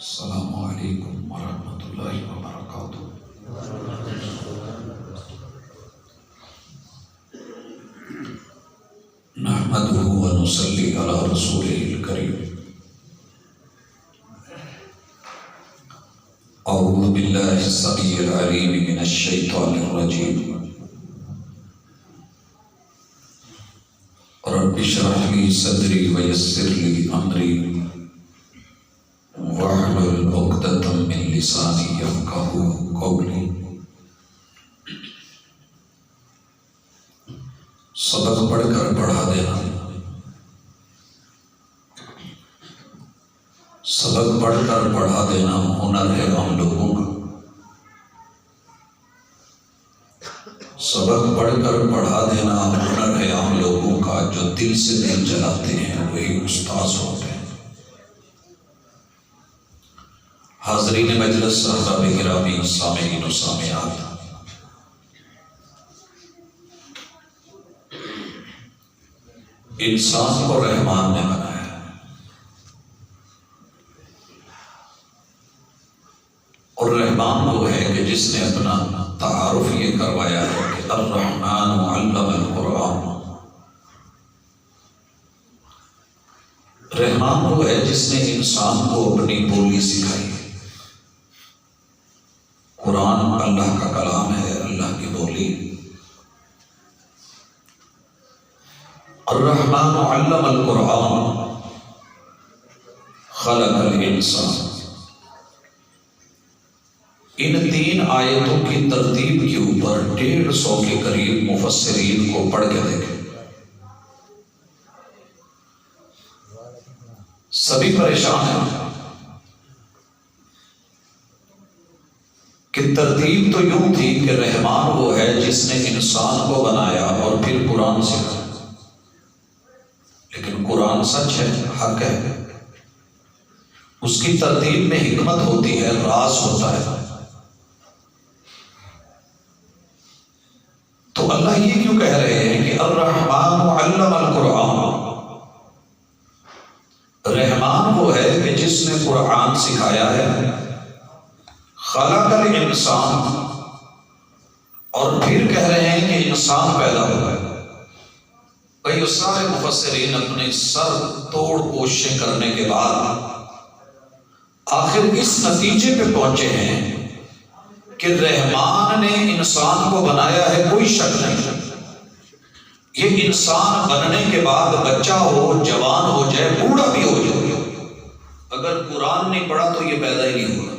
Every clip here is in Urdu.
السلام علیکم ورحمۃ اللہ وبرکاتہ۔ نحمده ونصلی علی رسولہ الکریم۔ اعوذ باللہ السمیع العلیم من الشیطان الرجیم۔ رب اشرح لی صدری ویسر لی امری واحلل عقدۃ من لسانی یفقہوا قولی۔ سبق پڑھ کر پڑھا دینا، سبق پڑھ کر پڑھا دینا ہنر ہے ہم لوگوں کا۔ سبق پڑھ کر پڑھا دینا ہنر ہے ہم لوگوں کا، جو دل سے دل جلاتے ہیں وہی استاذ ہوتے ہیں۔ حاضرین مجلس، احباب گرامی، سامعین و سامعات، انسان کو رحمان نے بنایا اور رحمان وہ ہے کہ جس نے اپنا تعارف یہ کروایا ہے کہ الرحمن علم القرآن۔ رحمان وہ ہے جس نے انسان کو اپنی بولی سکھائی۔ قرآن اللہ کا کلام ہے، اللہ کی بولی۔ الرحمن علم القرآن خلق الانسان۔ ان تین آیتوں کی ترتیب کے اوپر 150 کے قریب مفسرین کو پڑھ کے دیکھیں، سبھی پریشان ہیں کہ ترتیب تو یوں تھی کہ رحمان وہ ہے جس نے انسان کو بنایا اور پھر قرآن سکھایا۔ لیکن قرآن سچ ہے، حق ہے، اس کی ترتیب میں حکمت ہوتی ہے، راز ہوتا ہے۔ تو اللہ یہ کیوں کہہ رہے ہیں کہ الرحمن علم القرآن؟ رحمان وہ ہے کہ جس نے قرآن سکھایا ہے، خلق الانسان، اور پھر کہہ رہے ہیں کہ انسان پیدا ہوا ہے۔ کئی سارے مفسرین اپنے سر توڑ کوششیں کرنے کے بعد آخر اس نتیجے پہ پہنچے ہیں کہ رحمان نے انسان کو بنایا ہے، کوئی شک نہیں۔ یہ انسان بننے کے بعد بچہ ہو، جوان ہو جائے، بوڑھا بھی ہو جائے، اگر قرآن نہیں پڑھا تو یہ پیدا ہی نہیں ہوا۔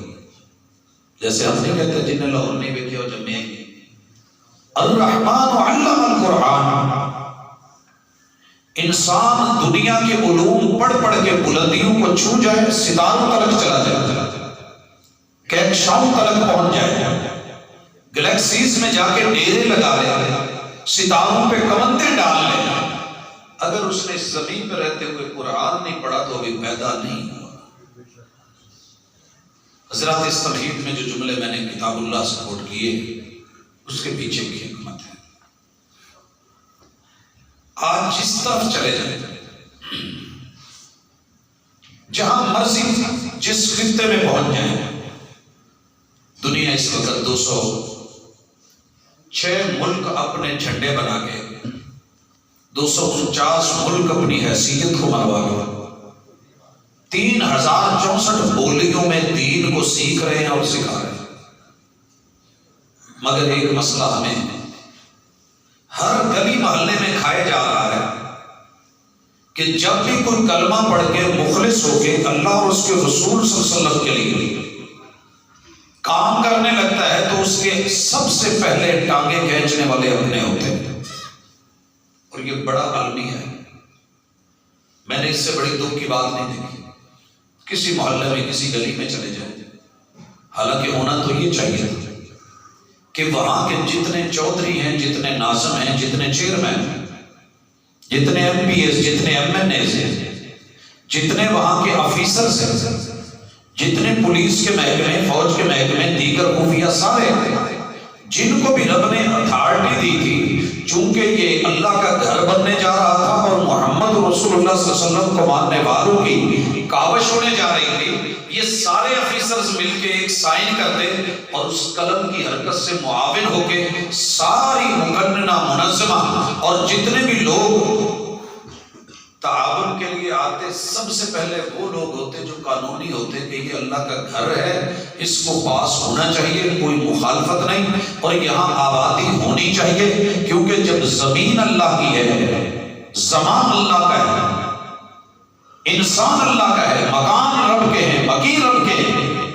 جیسے ہم نہیں کہتے جنہیں لاہور نہیں دیکھے ہو جب میں الرحمن علم القرآن۔ انسان دنیا کے علوم پڑھ پڑھ کے بلندیوں کو چھو جائے، ستاروں تلک چلا جائے، کہکشاؤں تلک پہنچ جائے، گلیکسیز میں جا کے ڈیرے لگا لے، ستاروں پہ کمندیں ڈال لے، اگر اس نے اس زمین پہ رہتے ہوئے قرآن نہیں پڑھا تو ابھی پیدا نہیں ہوا۔ حضرات، اس تمہید میں جو جملے میں نے کتاب اللہ سے کوٹ کیے اس کے پیچھے کی حکمت ہے۔ آج جس طرف چلے جائیں، جہاں مرضی جس خطے میں پہنچ جائیں، دنیا اس وقت 206 ملک اپنے جھنڈے بنا کے، 249 ملک اپنی حیثیت کو منوا کے، 3064 بولیوں میں دین کو سیکھ رہے ہیں اور سکھا رہے ہیں۔ مگر ایک مسئلہ ہمیں ہر گلی محلے میں کھائے جا رہا ہے کہ جب بھی کوئی کلمہ پڑھ کے مخلص ہو کے اللہ اور اس کے رسول صلی اللہ علیہ وسلم کے لیے کام کرنے لگتا ہے تو اس کے سب سے پہلے ٹانگیں کھینچنے والے اپنے ہوتے ہیں، اور یہ بڑا عالمی ہے۔ میں نے اس سے بڑی دکھ کی بات نہیں دیکھی۔ کسی محلے میں، کسی گلی میں چلے جائیں، حالانکہ ہونا تو یہ چاہیے تھا کہ وہاں کے جتنے چودھری ہیں، جتنے ناظم ہیں، جتنے چیئرمین ہیں، جتنے ایم پی ایس، جتنے ایم این ایز ہیں، جتنے وہاں کے آفیسرز ہیں، جتنے پولیس کے محکمے، فوج کے محکمے، دیگر خفیہ، سارے جن کو بھی رب نے اتھارٹی دی تھی، چونکہ یہ اللہ کا گھر بننے جا رہا تھا اور محمد رسول اللہ صلی اللہ علیہ وسلم کو ماننے والوں کی کاوش ہونے جا رہی تھی، یہ سارے آفیسرز مل کے ایک سائن کرتے اور اس قلم کی حرکت سے معاون ہو کے ساری مقننہ منظمہ اور جتنے بھی لوگ تعاون کے لیے آتے، سب سے پہلے وہ لوگ ہوتے جو قانونی ہوتے کہ یہ اللہ کا گھر ہے، اس کو پاس ہونا چاہیے، کوئی مخالفت نہیں، اور یہاں آبادی ہونی چاہیے، کیونکہ جب زمین اللہ کی ہے، زمان اللہ کا ہے، انسان اللہ کا ہے، مکان رب کے ہیں، مکین رب کے ہیں،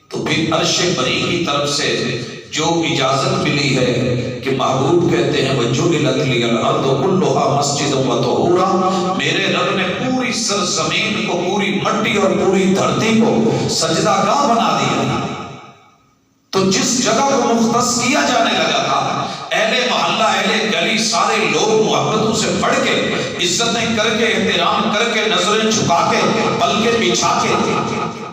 تو پھر عرش بری کی طرف سے جو اجازت ملی ہے کہ محبوب کہتے ہیں وَجُعِلَتْ لِيَ الْأَرْضُ كُلُّهَا مَسْجِدًا وَطَهُورًا، میرے رب نے پوری سرزمین کو، پوری مٹی اور پوری دھرتی کو سجدہ گاہ بنا دیا۔ تو جس جگہ کو مختص کیا جانے لگا تھا، اہل محلہ، اہل گلی، سارے لوگ محبتوں سے پڑھ کے، عزتیں کر کے، احترام کر کے، نظریں جھکا کے، پلکیں بچھا کے،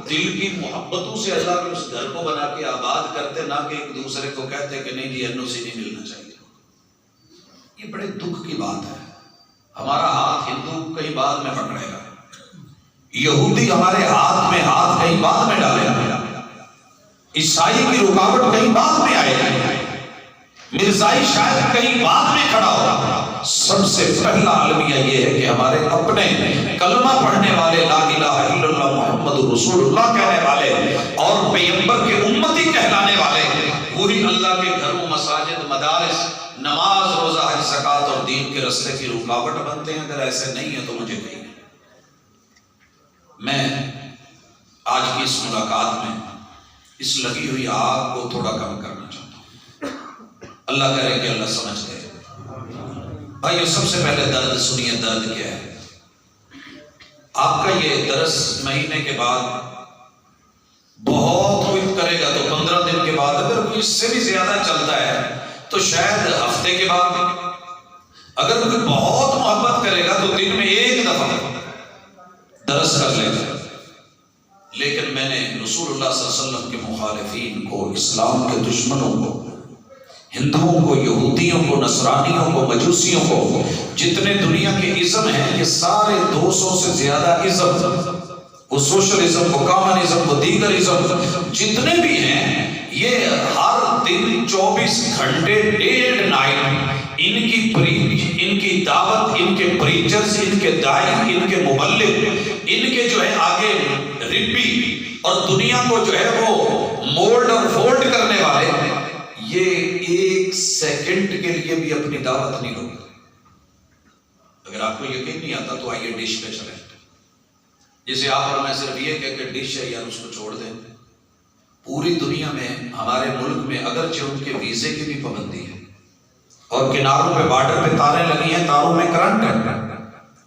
دل کی محبتوں سے اللہ کے اس گھر کو بنا کے آباد کرتے، نہ کہ ایک دوسرے کو کہتے کہ نہیں جی NOC نہیں ملنا چاہیے۔ یہ بڑے دکھ کی بات ہے۔ ہمارا ہاتھ ہندو کہیں بعد میں پکڑے گا، یہودی ہمارے ہاتھ میں ہاتھ کہیں بعد میں ڈالے گا، عیسائی کی رکاوٹ کہیں بعد میں آئے گا، مرزائی شاید کہیں بعد میں کھڑا ہوگا۔ سب سے پہلا المیہ یہ ہے کہ ہمارے اپنے کلمہ پڑھنے والے، لا الہ الا اللہ محمد رسول اللہ کہنے والے اور پیغمبر کے امتی کہلانے والے، وہی اللہ کے گھروں، مساجد، مدارس، نماز، روزہ، حج، زکوٰۃ اور دین کے رستے کی رکاوٹ بنتے ہیں۔ اگر ایسے نہیں ہے تو مجھے کہیں۔ میں آج کی اس ملاقات میں اس لگی ہوئی آگ کو تھوڑا کم کرنا چاہتا ہوں۔ اللہ کرے کہ اللہ سمجھ دے۔ بھائیو، سب سے پہلے درد سنیے، درد کیا ہے؟ آپ کا یہ درس مہینے کے بعد بہت کوئی کرے گا تو 15 دن کے بعد، اگر کوئی اس سے بھی زیادہ چلتا ہے تو شاید ہفتے کے بعد، اگر کوئی بہت محبت کرے گا تو دن میں ایک دفعہ درس کر لے گا۔ لیکن میں نے رسول اللہ صلی اللہ علیہ وسلم کے مخالفین کو، اسلام کے دشمنوں کو، ہندوؤں کو، یہودیوں کو، نصرانیوں کو، مجوسیوں کو، جتنے دنیا کے ازم ہیں، یہ سارے 200 سے زیادہ ازم، وہ سوشلزم، وہ کامنزم، وہ دیگر ازم جتنے بھی ہیں، یہ ہر دن 24 گھنٹے ڈے اینڈ نائٹ ان کی دعوت، ان کے پریچرز، ان کے داعی، ان کے مبلغ، ان کے جو ہے آگے ربی اور دنیا کو جو ہے وہ مولڈ اور فولڈ کرنے والے، یہ ایک سیکنڈ کے لیے بھی اپنی دعوت نہیں روکتے۔ اگر آپ کو یقین نہیں آتا تو آئیے ڈش پہ چلیں۔ جسے آپ اور میں صرف یہ کہہ کہ ڈش ہے یار اس کو چھوڑ دیں، پوری دنیا میں، ہمارے ملک میں اگرچہ ان کے ویزے کی بھی پابندی ہے اور کناروں پہ بارڈر پہ تاریں لگی ہیں، تاروں میں کرنٹ ہے،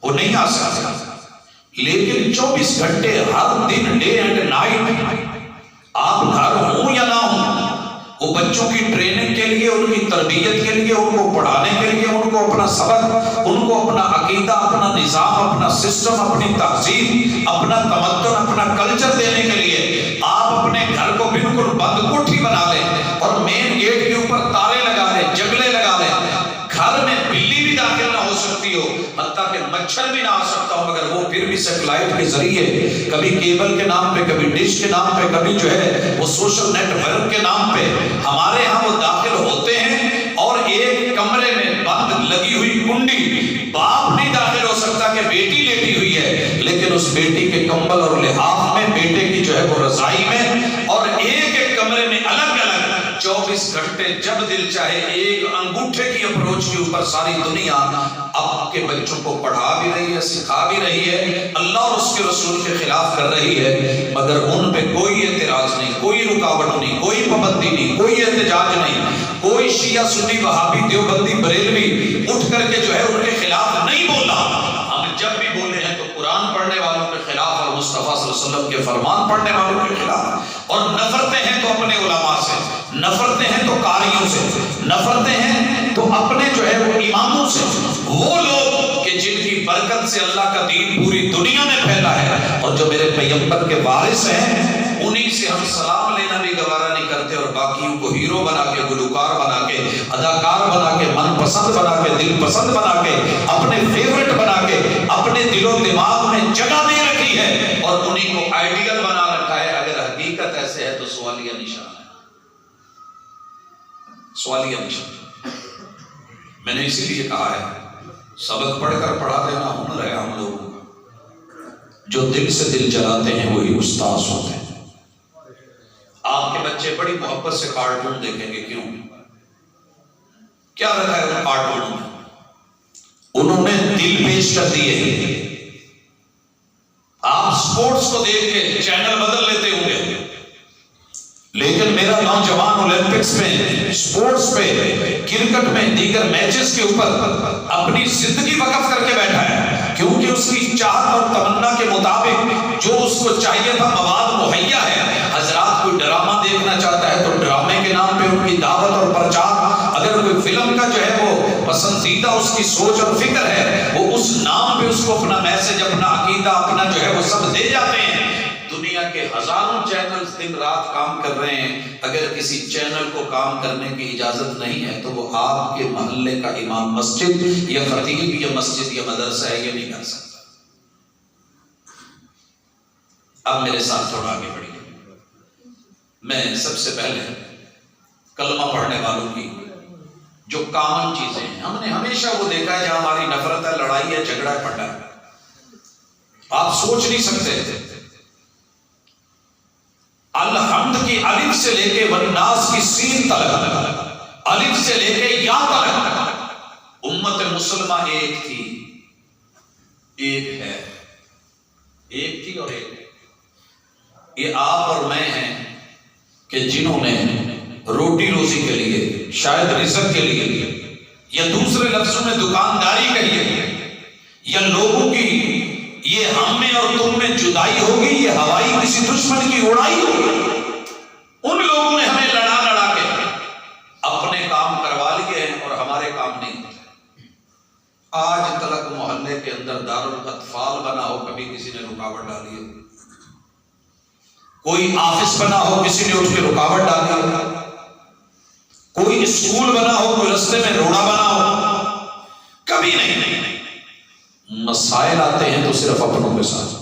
وہ نہیں آ سکتا، لیکن 24 گھنٹے ہر دن ڈے اینڈ نائٹ آپ گھر ہوں یا نہ ہوں، وہ بچوں کی ٹریننگ کے لیے، ان کی تربیت کے لیے، ان کو پڑھانے کے لیے، ان کو اپنا سبق، ان کو اپنا عقیدہ، اپنا نظام، اپنا سسٹم، اپنی تہذیب، اپنا تمدن، اپنا کلچر دینے کے لیے آپ اپنے گھر کو بالکل بند کوٹھی بنا لیں اور مین گیٹ کے اوپر تارے لگا لیں، جگلے لگا لیں، گھر میں بلی بھی داخل نہ ہو سکتی ہو، حتیٰ کہ مچھر بھی نہ آ سکتا ہو، مگر وہ پھر بھی سیٹلائٹ کے ذریعے، کبھی کیبل کے نام پہ، کبھی ڈش کے نام پہ، کبھی جو ہے وہ سوشل نیٹ ورک کے نام پہ ہمارے ہاں وہ داخل ہوتے ہیں، اور ایک کمرے میں بند لگی ہوئی کنڈی، باپ نہیں داخل ہو سکتا کہ بیٹی لیٹی ہوئی ہے، لیکن اس بیٹی کے کمبل اور لحاف میں، بیٹے کی جو ہے وہ رضائی میں، اور ایک ایک کمرے میں الگ الگ 24 گھنٹے جب دل چاہے ایک انگوٹھے کی اپروچ کے اوپر ساری دنیا آپ کے بچوں کو پڑھا بھی رہی ہے، سکھا بھی رہی ہے، اللہ اور اس کے رسول کے خلاف کر رہی ہے، مگر ان پہ کوئی اعتراض نہیں، کوئی رکاوٹ نہیں، کوئی پابندی نہیں، کوئی احتجاج نہیں، کوئی شیعہ سنی وہابی دیوبندی بریلوی اٹھ کر کے جو ہے ان کے خلاف نہیں بولا۔ ہم جب بھی بولے ہیں تو قرآن پڑھنے والوں کے خلاف اور مصطفیٰ صلی اللہ علیہ وسلم کے فرمان پڑھنے والوں کے خلاف، اور نفرتیں ہیں تو اپنے علماء سے، نفرتیں ہیں تو قاریوں سے، نفرتیں ہیں تو اپنے جو ہے وہ اماموں سے، وہ لوگ کہ جن کی برکت سے اللہ کا دین پوری دنیا میں پھیلا ہے، اور جو میرے پیغمبر کے وارث ہیں، انہی سے ہم سلام لینا بھی گوارا نہیں کرتے، اور باقی باقیوں کو ہیرو بنا کے، گلوکار بنا کے، اداکار بنا کے، من پسند بنا کے، دل پسند بنا کے، اپنے فیورٹ بنا کے اپنے دل و دماغ میں جگہ دے رکھی ہے اور انہیں کو آئیڈیل بنا رکھا ہے. اگر حقیقت ایسے ہے تو سوالیہ نشان ہے، سوالیہ نشان. میں نے اسی لیے کہا ہے سبق پڑھ کر پڑھا دینا ہنر ہے ہم لوگوں کا. جو دل سے دل جلاتے ہیں وہی استاذ ہوتے ہیں. آپ کے بچے بڑی محبت سے کارٹون دیکھیں گے. کیوں؟ کیا رکھا ہے کارٹون میں؟ انہوں نے دل پیش کر دیے. آپ سپورٹس کو دیکھ کے چینل بدل لیتے ہوں گے، لیکن میرا نوجوان اولمپکس میں، سپورٹس پہ، کرکٹ میں، دیگر میچز کے اوپر اپنی زندگی وقف کر کے بیٹھا ہے، کیونکہ اس کی چاہت اور تمنا کے مطابق جو اس کو چاہیے تھا مواد مہیا ہے. حضرات کوئی ڈرامہ دیکھنا چاہتا ہے تو ڈرامے کے نام پہ ان کی دعوت اور پرچار. اگر کوئی فلم کا جو ہے وہ پسندیدہ اس کی سوچ اور فکر ہے، وہ اس نام پہ اس کو اپنا میسج، اپنا عقیدہ، اپنا جو ہے وہ سب دے جاتے ہیں. دنیا کے ہزاروں چینلز دن رات کام کر رہے ہیں، اگر کسی چینل کو کام کرنے کی اجازت نہیں ہے تو وہ آپ کے محلے کا امام مسجد یا خطیب یا مسجد یا مدرسہ ہے، یہ نہیں کر سکتا. اب میرے ساتھ تھوڑا آگے بڑھیے. میں سب سے پہلے کلمہ پڑھنے والوں کی جو کامن چیزیں ہیں، ہم نے ہمیشہ وہ دیکھا ہے جہاں ہماری نفرت ہے، لڑائی ہے، جھگڑا ہے، پھٹا ہے. آپ سوچ نہیں سکتے الحمد کی الف سے لے کے والناس کی سین تک، الف سے لے کے یا تک امت مسلمہ ایک تھی، ایک ہے، ایک تھی اور ایک ہے. یہ آپ اور میں ہیں کہ جنہوں نے روٹی روزی کے لیے، شاید رزق کے لیے، یا دوسرے لفظوں میں دکانداری کہیے، یا لوگوں کی یہ ہم میں اور تم میں جدائی ہوگی، یہ ہوائی کسی دشمن کی اڑائی ہوگی، ان لوگوں نے ہمیں لڑا لڑا کے اپنے کام کروا لیے ہیں اور ہمارے کام نہیں ہوتے. آج تلک محلے کے اندر دارالاطفال بنا ہو، کبھی کسی نے رکاوٹ ڈالی ہے. کوئی آفس بنا ہو، کسی نے اٹھ کے رکاوٹ ڈالی ہے. کوئی اسکول بنا ہو، کوئی رستے میں روڑا بنا ہو، کبھی نہیں. مسائل آتے ہیں تو صرف اپنوں کے ساتھ.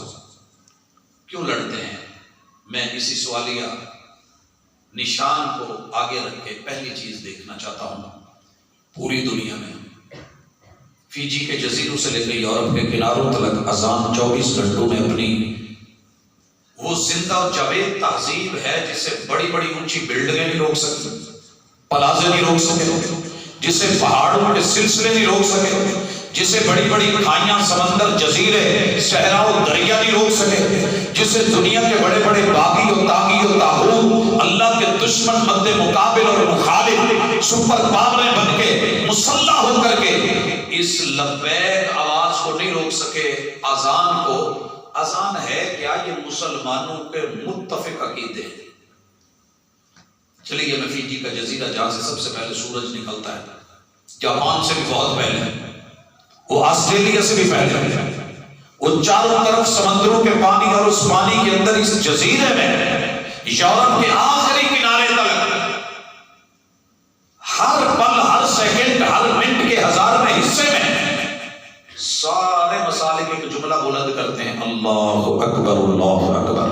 کیوں لڑتے ہیں؟ میں اسی سوالیہ نشان کو آگے رکھ کے پہلی چیز دیکھنا چاہتا ہوں. پوری دنیا میں فیجی کے جزیروں سے لے کے یورپ کے کناروں تک اذان 24 گھنٹوں میں اپنی وہ زندہ و جاوید تہذیب ہے جسے بڑی بڑی اونچی بلڈنگیں نہیں روک سکتی، پلازے نہیں روک سکے، جسے پہاڑوں کے سلسلے نہیں روک سکے، جسے بڑی بڑی کھائیاں، سمندر، جزیرے، صحرا و دریا نہیں روک سکے، جسے دنیا کے بڑے بڑے باغی و تاغی و طاغوت، اللہ کے دشمن، مد مقابل اور مخالف، سپر پاوریں بن کے مسلح ہو کر کے اس لبیک آواز کو نہیں روک سکے. اذان کو، اذان ہے کیا؟ یہ مسلمانوں کے متفق عقیدے. چلیے میں فیجی کا جزیرہ جہاں سے سب سے پہلے سورج نکلتا ہے، جاپان سے بھی بہت پہلے، وہ آسٹریلیا سے بھی پہلے، وہ چاروں طرف سمندروں کے پانی اور اس پانی کے اندر اس جزیرے میں یورپ کے آخری کنارے تک ہر پل، ہر سیکنڈ، ہر منٹ کے 1000ویں حصے میں سارے مسالے کے جملہ بلند کرتے ہیں، اللہ اکبر، اللہ اکبر.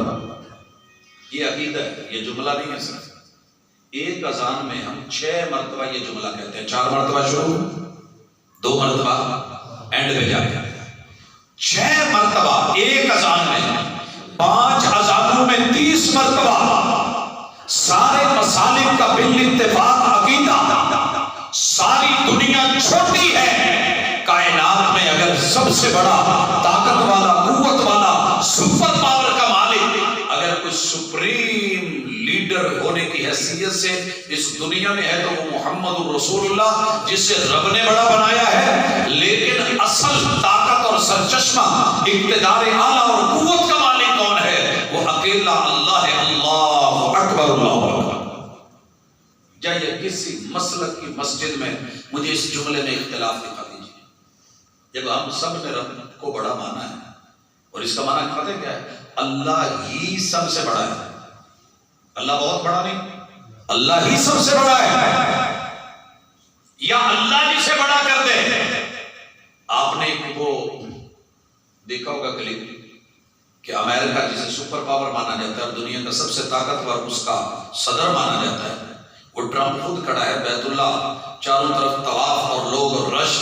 یہ عقیدہ ہے، یہ جملہ نہیں ہے. صرف ایک اذان میں ہم 6 مرتبہ یہ جملہ کہتے ہیں. 4 مرتبہ شروع، 2 مرتبہ اینڈ پہ جا کے 6 مرتبہ ایک اذان میں. 5 اذانوں میں 30 مرتبہ سارے مسالک کا بالاتفاق عقیدہ. ساری دنیا چھوٹی ہے، کائنات میں اگر سب سے بڑا طاقت والا، قوت والا، سپر پاور کا مالک اگر کوئی سپریم لیڈر ہونے کی حیثیت سے اس دنیا میں ہے تو وہ محمد رسول اللہ، جسے رب نے بڑا بنایا ہے، لیکن اصل طاقت اور سرچشمہ، اقتدار اعلیٰ اور قوت کا مالک کون ہے؟ وہ اکیلا اللہ ہے. اللہ اکبر، اللہ اکبر. جائیے کسی مسلک کی مسجد میں مجھے اس جملے میں اختلاف دکھا دیجیے. جب ہم سب نے رب کو بڑا مانا ہے، اور اس کا معنی پتہ کیا ہے؟ اللہ ہی سب سے بڑا ہے. اللہ بہت بڑا نہیں، اللہ ہی سب سے بڑا ہے یا اللہ جسے بڑا کر دے؟ آپ نے وہ دیکھا ہوگا کلپ کہ امریکہ جسے سپر پاور مانا جاتا ہے اور دنیا کا سب سے طاقتور اس کا صدر مانا جاتا ہے، وہ ٹرمپ خود کھڑا ہے بیت اللہ، چاروں طرف طواف اور لوگ اور رش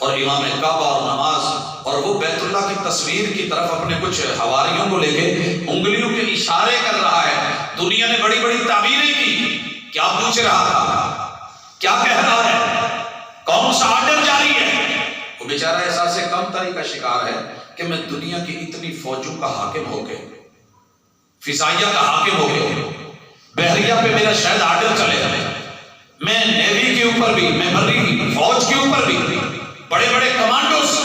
اور امام کعبہ اور نماز، اور وہ بیت اللہ کی تصویر کی طرف اپنے کچھ حواریوں کو لے کے انگلیوں کے اشارے کر رہا ہے۔ دنیا نے بڑی بڑی تعبیریں کی، کیا پوچھ رہا تھا، کیا کہہ رہا ہے، کون سا آرڈر جاری ہے؟ وہ بیچارہ احساس کم تری کا شکار ہے کہ میں دنیا کی اتنی فوجوں کا حاکم ہو کے، فضائیہ کا حاکم ہو کے، بحریہ پہ میرا شاید آرڈر چلے، میں نیوی کے اوپر بھی، میں بری فوج کے اوپر بھی، بڑے بڑے کمانڈوز،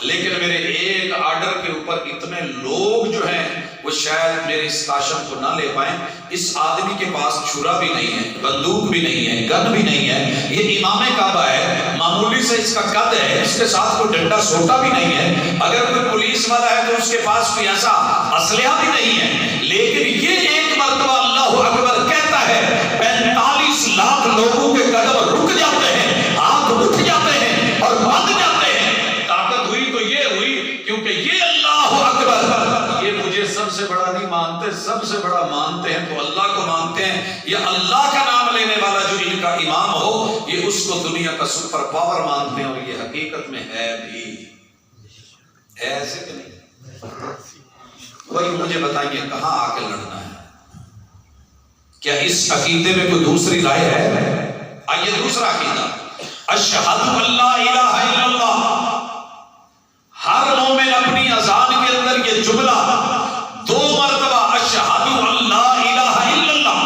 لیکن میرے ایک آرڈر کے اوپر اتنے لوگ جو ہیں وہ شاید میرے اس کاشن کو نہ لے پائیں۔ اس آدمی کے پاس چھرا بھی نہیں ہے، بندوق بھی نہیں ہے، گن بھی نہیں ہے، یہ امام کعبہ ہے، معمولی سے اس کا قد ہے، اس کے ساتھ کوئی ڈنڈا سوٹا بھی نہیں ہے، اگر کوئی پولیس والا ہے تو اس کے پاس کوئی ایسا اسلحہ بھی نہیں ہے، لیکن یہ ایک مرتبہ اللہ اکبر کہتا ہے 45 لاکھ لوگوں کے قدم رک جاتے ہیں، ہاتھ اٹھ جاتے ہیں اور بند جاتے ہیں۔ طاقت ہوئی تو یہ ہوئی کیونکہ یہ اللہ اکبر، یہ مجھے سب سے بڑا نہیں مانتے، سب سے بڑا مانتے ہیں تو اللہ کو مانتے ہیں، یا اللہ کا نام لینے والا جو ان کا امام ہو یہ اس کو دنیا کا سپر پاور مانتے ہیں، اور یہ حقیقت میں ہے بھی، ہے ایسے کہ نہیں؟ وہی مجھے بتائیے کہاں آ کے لڑنا ہے؟ کیا اس عقیدے میں کوئی دوسری رائے ہے؟ آئیے دوسرا عقیدہ، اشہد ان لا الہ الا اللہ۔ ہر مومن اپنی اذان کے اندر یہ جملہ 2 مرتبہ اشہد ان لا الہ الا اللہ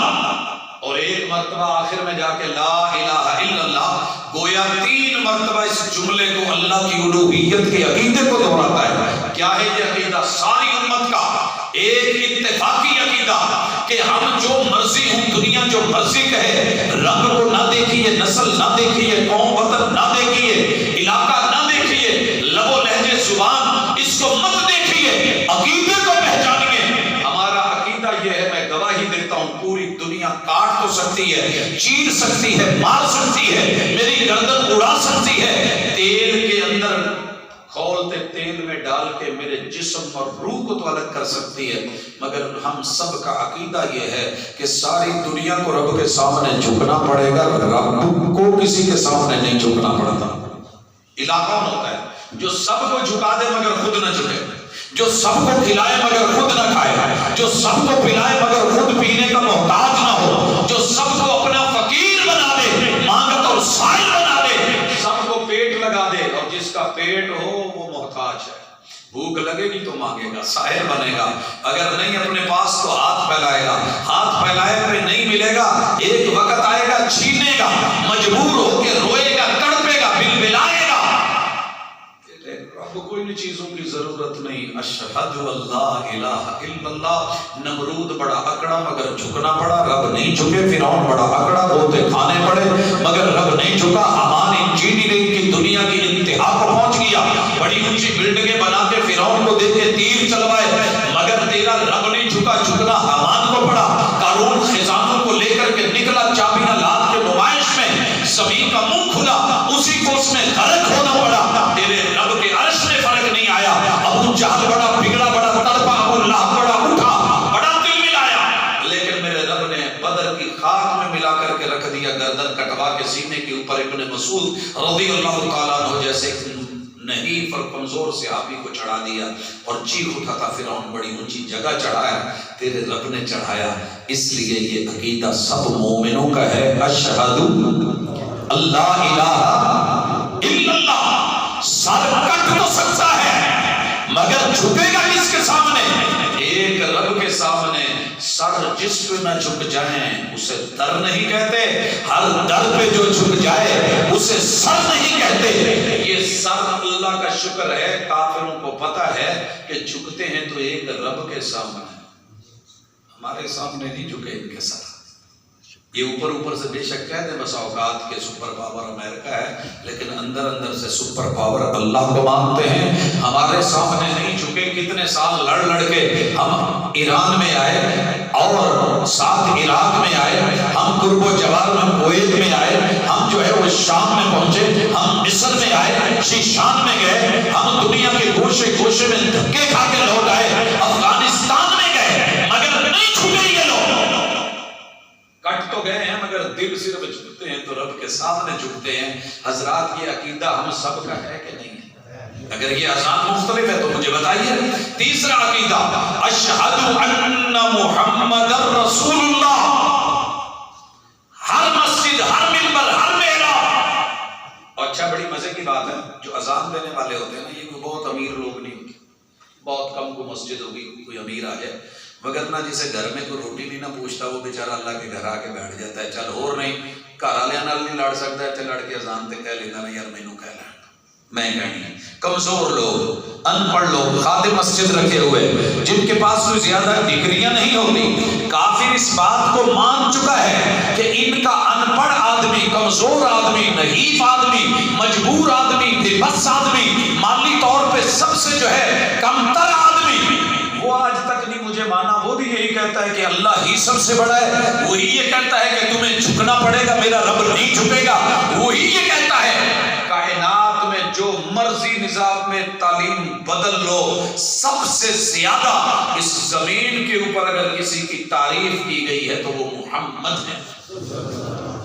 اور 1 مرتبہ آخر میں جا کے لا الہ الا اللہ، گویا 3 مرتبہ اس جملے کو اللہ کی الوہیت کے عقیدے کو دہراتا ہے۔ کیا ہے یہ عقیدہ؟ ساری امت کا ایک اتفاقی عقیدہ کہ ہم جو مرضی ہوں، دنیا جو مرضی کہے، رب کو نہ دیکھیے، نسل نہ دیکھیے، قوم وطن نہ دیکھیے، علاقہ نہ دیکھیے، لب و لہجے زبان اس کو مت دیکھیے، عقیدے کو پہچانیے۔ ہمارا عقیدہ یہ ہے، میں گواہی دیتا ہوں، پوری دنیا کاٹ تو سکتی ہے، چیر سکتی ہے، مار سکتی ہے، میری گردن اڑا سکتی ہے، تیل کے اندر کھولتے تیل میں ڈال کے میرے جسم اور روح کو تو الگ کر سکتی ہے، مگر ہم سب کا عقیدہ یہ ہے کہ ساری دنیا کو رب کے سامنے جھکنا پڑے گا، رب کو کسی کے سامنے نہیں جھکنا پڑتا۔ الہ کون ہوتا ہے؟ جو سب کو جھکا دے مگر خود نہ جھکے، جو سب کو کھلائے مگر خود نہ کھائے، جو سب کو پلائے مگر خود پینے کا محتاج نہ ہو، جو سب کو اپنا فقیر بنا دے، مانگت اور سائل بنا دے، سب کو پیٹ لگا دے، اور جس کا پیٹ ہو وہ محتاج ہے، بھوک لگے گی تو مانگے گا، سائل بنے گا، اگر نہیں اپنے پاس تو ہاتھ پھیلائے گا، ہاتھ پھیلائے پہ نہیں ملے گا، ایک وقت آئے گا چھینے گا، مجبور ہو کے روئے گا، تڑپے گا، بلبلائے گا۔ رب کو ان چیزوں کی ضرورت نہیں۔ اشہد اللہ الہ الا اللہ۔ نمرود بڑا اکڑا مگر جھکنا پڑا، رب نہیں جھکے۔ فرعون بڑا اکڑا، بوتے کھانے پڑے مگر رب نہیں جھکا۔ حمان انجینئرنگ کی دنیا کی انتہا کو پہنچ گیا، بڑی اونچی بلڈنگیں بنا کے فرعون کو دیکھ کے تیر چلوائے مگر تیرا رب نہیں جھکا، جھکنا حمان کو پڑا۔ قارون خزانوں کو لے کر کے نکلا چابیاں لاد کے نمائش میں، زمین کا منہ کھلا، اسی کو اس میں غرق ہونا پڑا۔ تیرے رب کے عرش میں فرق نہیں آیا۔ ابو جہل بڑا بگڑا، بڑا تڑپا، ابو لہب بڑا اٹھا، بڑا دل ملایا، لیکن میرے رب نے بدر کی خاک میں ملا کر کے رکھ دیا، گردن کٹوا کے سینے کے اوپر۔ ابن مسعود رضی اللہ تعالیٰ عنہ جیسے نحیف اور کمزور صحابی کو چڑھا دیا اور چیخ اٹھا تھا، فرعون بڑی اونچی جگہ چڑھایا، تیرے رب نے چڑھایا۔ اس لیے یہ عقیدہ سب مومنوں کا ہے، اشہد اللہ الہ الا اللہ۔ سر کٹ تو سکتا ہے مگر جھکے گا کس کے سامنے؟ ایک رب کے سامنے۔ سر جس پہ نہ جھک جائیں اسے در نہیں کہتے، ہر در پہ جو جھک جائے اسے سر نہیں کہتے۔ یہ سر اللہ کا شکر ہے، کافروں کو پتا ہے کہ جھکتے ہیں تو ایک رب کے سامنے، ہمارے سامنے نہیں جھکے ان کے سر۔ یہ اوپر اوپر سے بے شک کہتے ہیں بس اوقات کے سپر پاور امریکہ ہے، لیکن اندر اندر سے سپر پاور اللہ کو مانتے ہیں۔ ہمارے سامنے نہیں جھکے، کتنے سال لڑ لڑ کے ہم ایران میں آئے اور ساتھ عراق میں آئے، ہم قرب و جوار میں کویت میں آئے، ہم جو ہے وہ شام میں پہنچے، ہم مصر میں آئے، شیشان میں گئے، ہم دنیا کے گوشے گوشے میں دھکے کھا کے لوٹ آئے، افغانستان میں گئے، مگر نہیں چھپے یہ لوگ، کٹ تو گئے ہیں مگر دل صرف جھکتے ہیں تو رب کے سامنے جھکتے ہیں۔ حضرات یہ عقیدہ ہم سب کا ہے کہ نہیں ہے؟ اگر یہ اذان مختلف ہے تو مجھے بتائیے۔ تیسرا عقیدہ، اشہد ان محمد رسول اللہ، ہر مسجد، ہر منبر، ہر محراب۔ اور اچھا بڑی مزے کی بات ہے، جو اذان دینے والے ہوتے ہیں نا، یہ کوئی بہت امیر لوگ نہیں ہوتے، بہت کم کو مسجد ہوگی کوئی امیر آ جائے، مگر نہ جسے گھر میں کوئی روٹی نہیں نہ پوچھتا، وہ بیچارہ اللہ کے گھر آ کے بیٹھ جاتا ہے، چل اور نہیں گھر والے نال نہیں لڑ سکتا ہے تے لڑ کے اذان تے کہہ لینا نا یار مینوں کہہ لے، میں کہیں کمزور لوگ، ان پڑھ لوگ، خادم مسجد رکھے ہوئے، جن کے پاس کوئی زیادہ ڈگریاں نہیں ہوتی، کافر اس بات کو مان چکا ہے کہ ان کا ان پڑھ آدمی، کمزور آدمی، نحیف آدمی، مجبور آدمی، بے بس آدمی، مالی طور پہ سب سے جو ہے کمتر آدمی، وہ آج تک نہیں مجھے مانا، وہ بھی یہی کہتا ہے کہ اللہ ہی سب سے بڑا ہے، وہی یہ کہتا ہے کہ تمہیں جھکنا پڑے گا، میرا رب نہیں جھکے گا، وہی یہ کہتا ہے کائنات میں جو مرضی نظام میں تعلیم بدل لو، سب سے زیادہ اس زمین کے اوپر اگر کسی کی تعریف کی گئی ہے تو وہ محمد ہے۔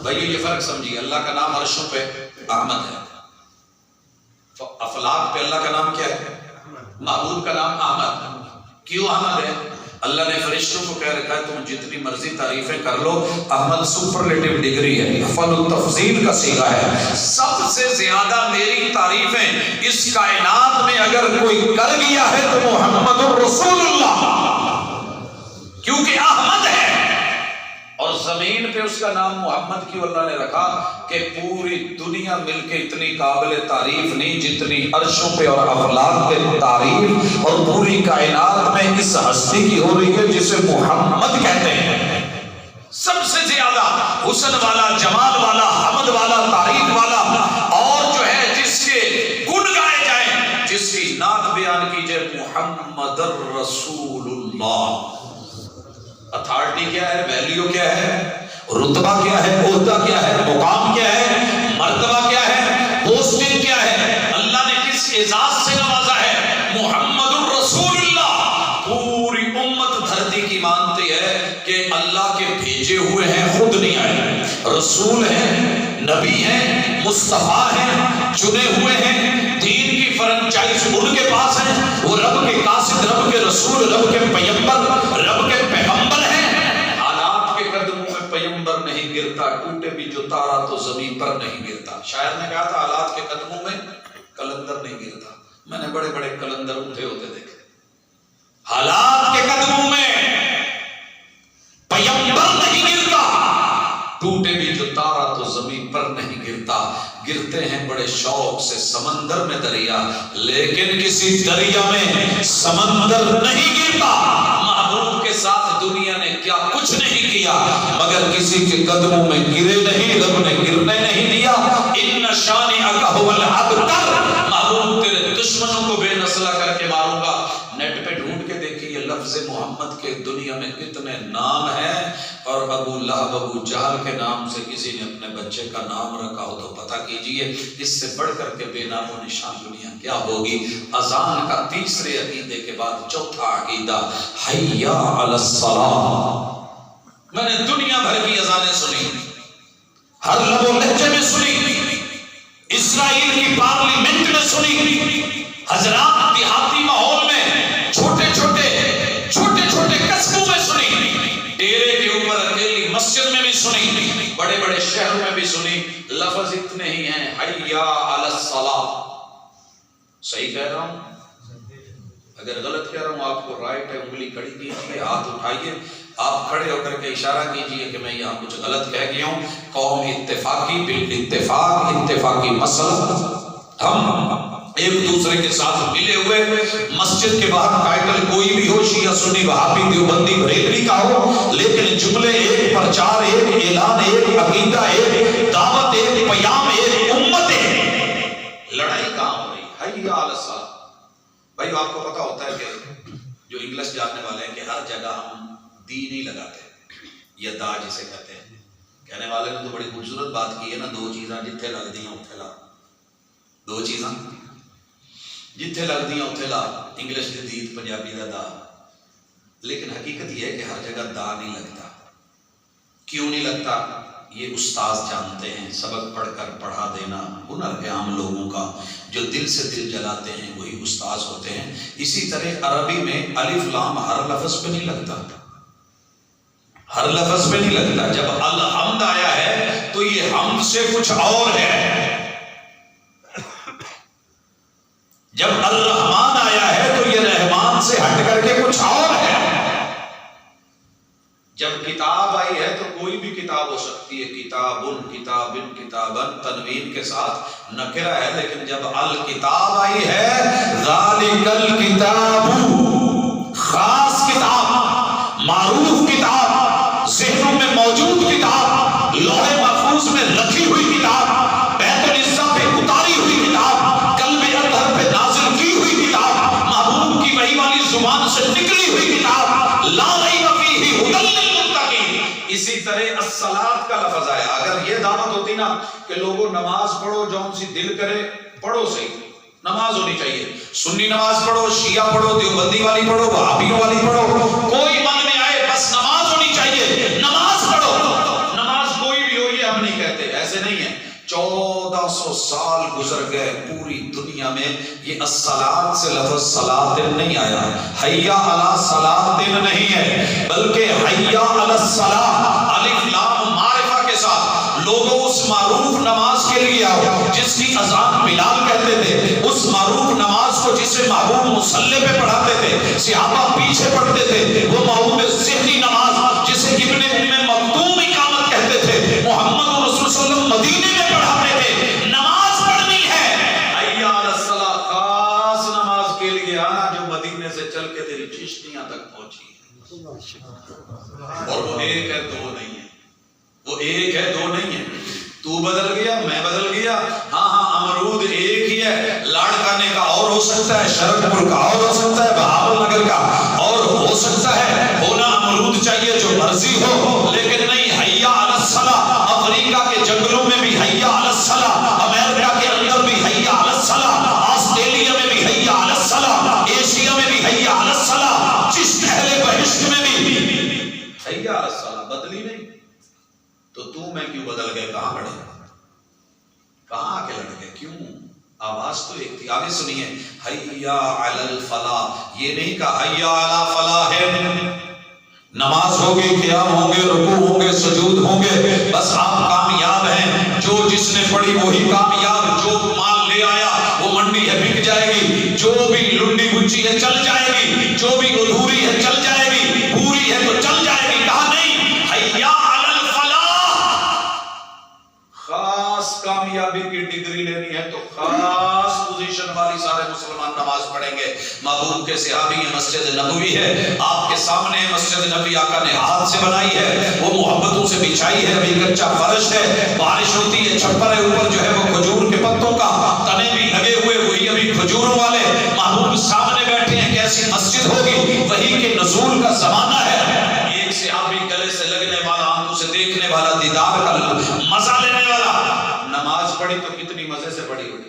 بھائی یہ فرق سمجھیے، اللہ کا نام عرشوں پہ احمد ہے، افلاک پہ اللہ کا نام کیا ہے؟ محبوب کا نام احمد۔ کیوں احمد ہے؟ اللہ نے فرشتوں کو کہہ رکھا ہے تم جتنی مرضی تعریفیں کر لو، احمد سپرلیٹو ڈگری ہے، افضل التفضیل کا صیغہ ہے، سب سے زیادہ میری تعریفیں اس کائنات میں اگر کوئی کر گیا ہے تو محمد الرسول اللہ، کیونکہ احمد ہے۔ اور زمین پہ اس کا نام محمد کیوں اللہ نے رکھا؟ کہ پوری دنیا مل کے اتنی قابل تعریف نہیں جتنی عرشوں پہ اور افلاک پہ تعریف اور پوری کائنات میں اس ہستی کی ہو رہی ہے جسے محمد کہتے ہیں۔ سب سے زیادہ حسن والا، جمال والا، حمد والا، تعریف والا، اور جو ہے جس کے گن گائے جائیں، جس کی نعت بیان کی جائے، محمد الرسول اللہ۔ اتھارٹی کیا ہے، ویلیو کیا ہے، رتبہ کیا ہے، عہدہ کیا ہے، مقام کیا ہے، مرتبہ کیا ہے، پوسٹنگ کیا ہے، اللہ نے کس اعزاز سے نوازا ہے؟ محمد الرسول اللہ۔ پوری امت دھرتی کی مانتی ہے کہ اللہ کے بھیجے ہوئے ہیں، خود نہیں آئے، رسول ہیں، نبی ہیں، مصطفیٰ ہیں، چنے ہوئے ہیں، دین کی فرنچائز ان کے پاس ہے، وہ رب کے قاصد، رب کے رسول، رب کے پیغمبر، رب کے پیغمبر ہیں۔ حالات کے قدموں میں پیغمبر نہیں گرتا، ٹوٹے بھی جو تارا تو زمین پر نہیں گرتا۔ شاعر نے کہا تھا حالات کے قدموں میں کلندر نہیں گرتا، میں نے بڑے بڑے کلندر اٹھے ہوتے دیکھے۔ حالات کے قدموں میں پیغمبر نہیں گرتا، ٹوٹے بھی جو تارا تو زمین پر نہیں گرتا۔ گرتے ہیں بڑے شوق سے سمندر میں دریا، لیکن کسی دریا میں سمندر نہیں گرتا۔ محبوب کے ساتھ دنیا نے کیا کچھ نہیں کیا، مگر کسی کے قدموں میں گرے نہیں، رب نے گرنے نہیں دیا۔ ان شانئک ھو الابتر، محبوب تیرے دشمنوں کو بے نسلہ کر کے ماروں گا۔ نیٹ پہ ڈھونڈ کے دیکھیے لفظ محمد کے دنیا میں کتنے نام ہیں، اور ابو لہب، ابو جہل کے نام سے کسی نے اپنے بچے کا نام رکھا ہو تو پتہ کیجئے اس سے بڑھ کر کے بے نام و نشان دنیا کیا ہوگی۔ اذان کا تیسرے عقیدے کے بعد چوتھا عقیدہ، حی علی الصلاۃ۔ میں نے دنیا بھر کی اذانیں سنی، ہر لب و لہجے میں سنی، اسرائیل کی پارلیمنٹ میں سنی، حضرات دیہاتی ماحول میں چھوٹے چھوٹے قصبوں میں سنی، ڈیرے کے اوپر اکیلی مسجد میں بھی سنی، بڑے بڑے شہروں میں بھی سنی۔ لفظ اتنے ہی ہیں، حی علی الصلاۃ۔ صحیح کہہ رہا ہوں؟ اگر غلط کہہ رہا ہوں آپ کو رائٹ ہے، انگلی کھڑی کیجیے، ہاتھ اٹھائیے، آپ کھڑے ہو کر کے اشارہ کیجیے کہ میں یہاں کچھ غلط کہہ گیا ہوں۔ قوم اتفاقی بالاتفاق، اتفاقی مسئلہ، ہم ایک دوسرے کے ساتھ ملے ہوئے، مسجد کے باہر ٹائٹل کوئی بھی ہو، شیعہ سنی وہابی دیوبندی بریلوی کا ہو، لیکن جملے ایک، پرچار ایک، اعلان ایک، عقیدہ ایک، دعوت ایک، پیام ایک، امت ایک۔ لڑائی کہاں ہو رہی؟ حی علی الصلاۃ۔ بھائی آپ کو پتا ہوتا ہے کہ جو انگلش جاننے والے ہیں کہ ہر جگہ ہم دی نہیں لگاتے، یا دا جسے کہتے ہیں، کہنے والے نے تو بڑی خوبصورت بات کی ہے نا، دو چیزاں جتھے لگ دیاں اتھے لا، دو چیزاں جتھے لگ دیاں اتھے لا، انگلش دی دیت پنجابی دا دا، لیکن حقیقت یہ ہے کہ ہر جگہ دا نہیں لگتا۔ کیوں نہیں لگتا؟ یہ استاذ جانتے ہیں، سبق پڑھ کر پڑھا دینا ہنر ہے عام لوگوں کا، جو دل سے دل جلاتے ہیں وہی استاذ ہوتے ہیں۔ اسی طرح عربی میں الف لام ہر لفظ پہ نہیں لگتا، ہر لفظ پہ نہیں لگتا۔ جب الحمد آیا ہے تو یہ حمد سے کچھ اور ہے، جب الرحمن آیا ہے تو یہ رحمان سے ہٹ کر کے کچھ اور ہے۔ جب کتاب آئی ہے تو کوئی بھی کتاب ہو سکتی ہے، کتابن، کتابن، کتابن تنوین کے ساتھ نکرہ ہے، لیکن جب الکتاب آئی ہے ذالک الکتاب، خاص کتاب، معروف کتاب، ذہنوں میں موجود کتاب، لوح محفوظ میں رکھی ہوئی کتاب، بیت العزہ پہ اتاری ہوئی کتاب، قلب اطہر پہ نازل کی ہوئی کتاب، محبوب کی وحی والی زبان سے نکلی ہوئی کتاب، لا ریب فیہ ھدی للمتقین۔ اسی طرح الصلاۃ کا لفظ آیا۔ اگر یہ دعوت ہوتی نا کہ لوگوں نماز پڑھو جون سی دل کرے پڑھو، صحیح نماز ہونی چاہیے، سنی نماز پڑھو، شیعہ پڑھو، دیوبندی والی پڑھو، وہابیوں والی پڑھو، کوئی من میں آئے بس نماز ہونی چاہیے، نماز پڑھو۔ نماز کوئی بھی ہو یہ ہم نہیں کہتے، ایسے نہیں ہے۔ 1400 سال گزر گئے، پوری دنیا میں یہ الصلاۃ سے لفظ صلاۃ نہیں آیا، حی علی صلاۃ نہیں ہے، بلکہ حی علی الصلاۃ، الف لام معرفہ کے ساتھ لوگوں اس معروف نماز کے لیے آؤ جس کی اذان بلال کہتے تھے، اس معروف نماز کو جسے محبوب مصلی پہ پڑھاتے تھے، صحابہ پیچھے پڑھتے تھے، وہ محبوب ذہنی نماز جسے ابن مکتوم اقامت کہتے تھے، محمد رسول صلی اللہ علیہ وسلم مدینے میں پڑھاتے تھے۔ نماز پڑھنی ہے، حی علی الصلاۃ، خاص نماز کے لیے آنا جو مدینے سے چل کے تیری چشتیاں تک پہنچی ہے، اور وہ ایک ہے دو نہیں ہے، وہ ایک ہے دو نہیں ہے۔ تو بدل گیا، میں بدل گیا، ہاں ہاں امرود ایک ہی ہے، لاڑکانے کا اور ہو سکتا ہے، شرک پور کا اور ہو سکتا ہے، بہاول نگر کا اور ہو سکتا ہے، ہونا امرود چاہیے جو مرضی ہو، لیکن نہیں حی علی الصلاۃ۔ افریقہ کے جنگلوں میں بھی حی علی الصلاۃ، امریکہ کے اندر بھی حی علی الصلاۃ، آسٹریلیا میں بھی حی علی الصلاۃ، ایشیا میں بھی حی علی الصلاۃ، چشت اہل بہشت میں بھی حی علی الصلاۃ۔ بدلی نہیں تو میں کیوں بدل گئے؟ کہاں لڑے، کہاں آ کے لڑ گئے، کیوں؟ آواز تو ایک تھی۔ آگے سنیے، حی علی الفلاح، یہ نہیں کہا حی علی فلاح ہے، نماز ہوگی، قیام ہوں گے، رکوع ہوں گے، سجود ہوں گے، بس آپ کامیاب ہیں، جو جس نے پڑھی وہی کامیاب، جو مال لے آیا وہ منڈی ہے بک جائے گی، جو بھی لنڈی گچی ہے چل جائے گی، جو بھی ادھوری ہے چل جائے گی، پوری ہے تو چل جائے گی۔ کہا نہیں، حی علی الفلاح، خاص کامیابی کی ڈگری لینی ہے تو خاص پوزیشن والی سارے مسلمان نماز پڑھیں گے۔ محبوب کے صحابی ہیں، مسجد نبوی ہے آپ کے سامنے، مسجد نبی آقا نے ہاتھ سے بنائی ہے، وہ محبتوں سے بچھائی ہے، ابھی کچا فرش ہے، بارش ہوتی ہے، چھپر ہے، اوپر جو ہے وہ کھجور کے پتوں کا تنے بھی لگے ہوئے، وہی ابھی کھجوروں والے، محبوب سامنے بیٹھے ہیں، کیسی مسجد ہوگی، وہی کے نزول کا زمانہ ہے۔ ایک صحابی گلے سے لگنے والا، آنکھوں سے دیکھنے والا، دیدار کا مزہ لینے والا، نماز پڑھی تو کتنی مزے سے پڑھی ہوگی۔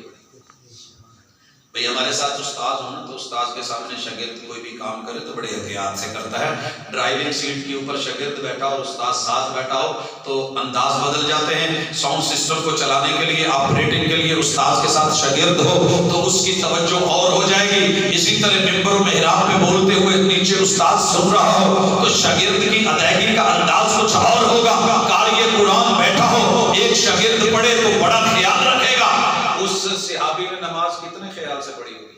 بھئی ہمارے ساتھ استاذ ہونا تو استاذ کے سامنے شاگرد کوئی بھی کام کرے تو بڑے احتیاط سے کرتا ہے۔ ڈرائیونگ سیٹ کے اوپر شاگرد بیٹھا ہو، استاذ ساتھ بیٹھا ہو تو انداز بدل جاتے ہیں۔ ساؤنڈ سسٹم کو چلانے کے لیے، آپریٹنگ کے لیے استاذ کے ساتھ شاگرد ہو تو اس کی توجہ اور ہو جائے گی۔ اسی طرح ممبر و محراب پہ بولتے ہوئے نیچے استاذ سن رہا ہو تو شاگرد کی ادائیگی کا انداز کچھ اور ہوگا۔ قاری قرآن بیٹھا ہو، ایک شاگرد پڑھے تو بڑا خیال رکھے گا۔ اس صحابی نے نماز کتنے خیال سے پڑھی ہوگی،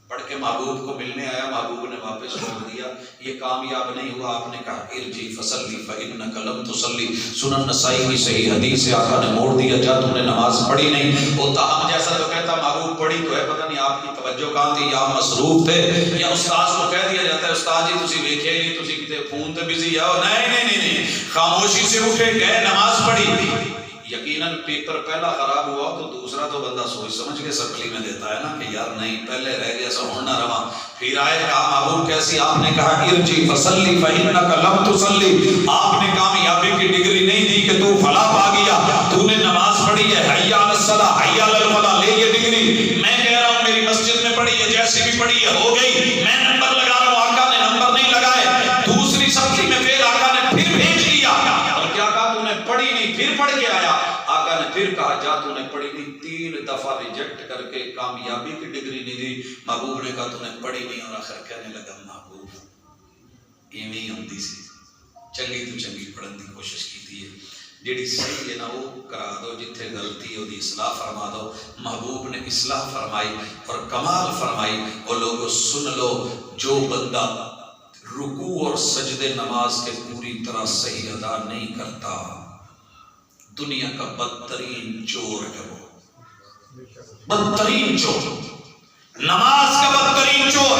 پڑھ کے محبوب کو ملنے آیا، محبوب نے واپس چھوڑ دیا، یہ کامیاب نہیں ہوا۔ آپ نے کہا ارجی فصلی فإنک لم تصلی، سنن نسائی کی صحیح حدیث سے آقا نے موڑ دیا، جا تم نے نماز پڑھی نہیں۔ ہوتا ہم جیسا تو کہتا محبوب پڑھی تو ہے، پتہ نہیں آپ کی توجہ کہاں تھی، یا مصروف تھے، یا استاذ کو کہہ دیا جاتا ہے استاد جی تسی ویکھیا ہی نہیں، تسی کتے فون تے بزی آؤ، نہیں، خاموشی سے اٹھے گئے، نماز پڑھی۔ یقیناً پیپر پہلا خراب ہوا تو دوسرا تو بندہ سوچ سمجھ کے سپلی میں دیتا ہے نا کہ یار نہیں پہلے رہ گیا سا ہونا رہا۔ پھر آئے کہا محبوب کیسی؟ آپ نے کہا ارجی فصلی فإنک لم تصلی، آپ نے کامیابی کی ڈگری نہیں دی کہ تو فلاں پھر پڑھ کے آیا، آقا نے پھر کہا جا تو نے پڑھی نہیں، 3 دفعہ ریجیکٹ کر کے کامیابی کی ڈگری نہیں دی۔ محبوب نے کہا تو نے پڑھی نہیں، اور آخر کہنے لگا محبوب ایویں ہوندی سی، چنگی تو چنگی پڑھن دی کوشش کیتی ہے، جیڑی صحیح ہے نا وہ کرا دو، جتھے غلطی ہے وہ اصلاح فرما دو۔ محبوب نے اصلاح فرمائی اور کمال فرمائی۔ اور لوگوں سن لو، جو بندہ رکوع اور سجدے نماز کے پوری طرح صحیح ادا نہیں کرتا، دنیا کا بدترین چور ہے، وہ بدترین چور، نماز کا بدترین چور۔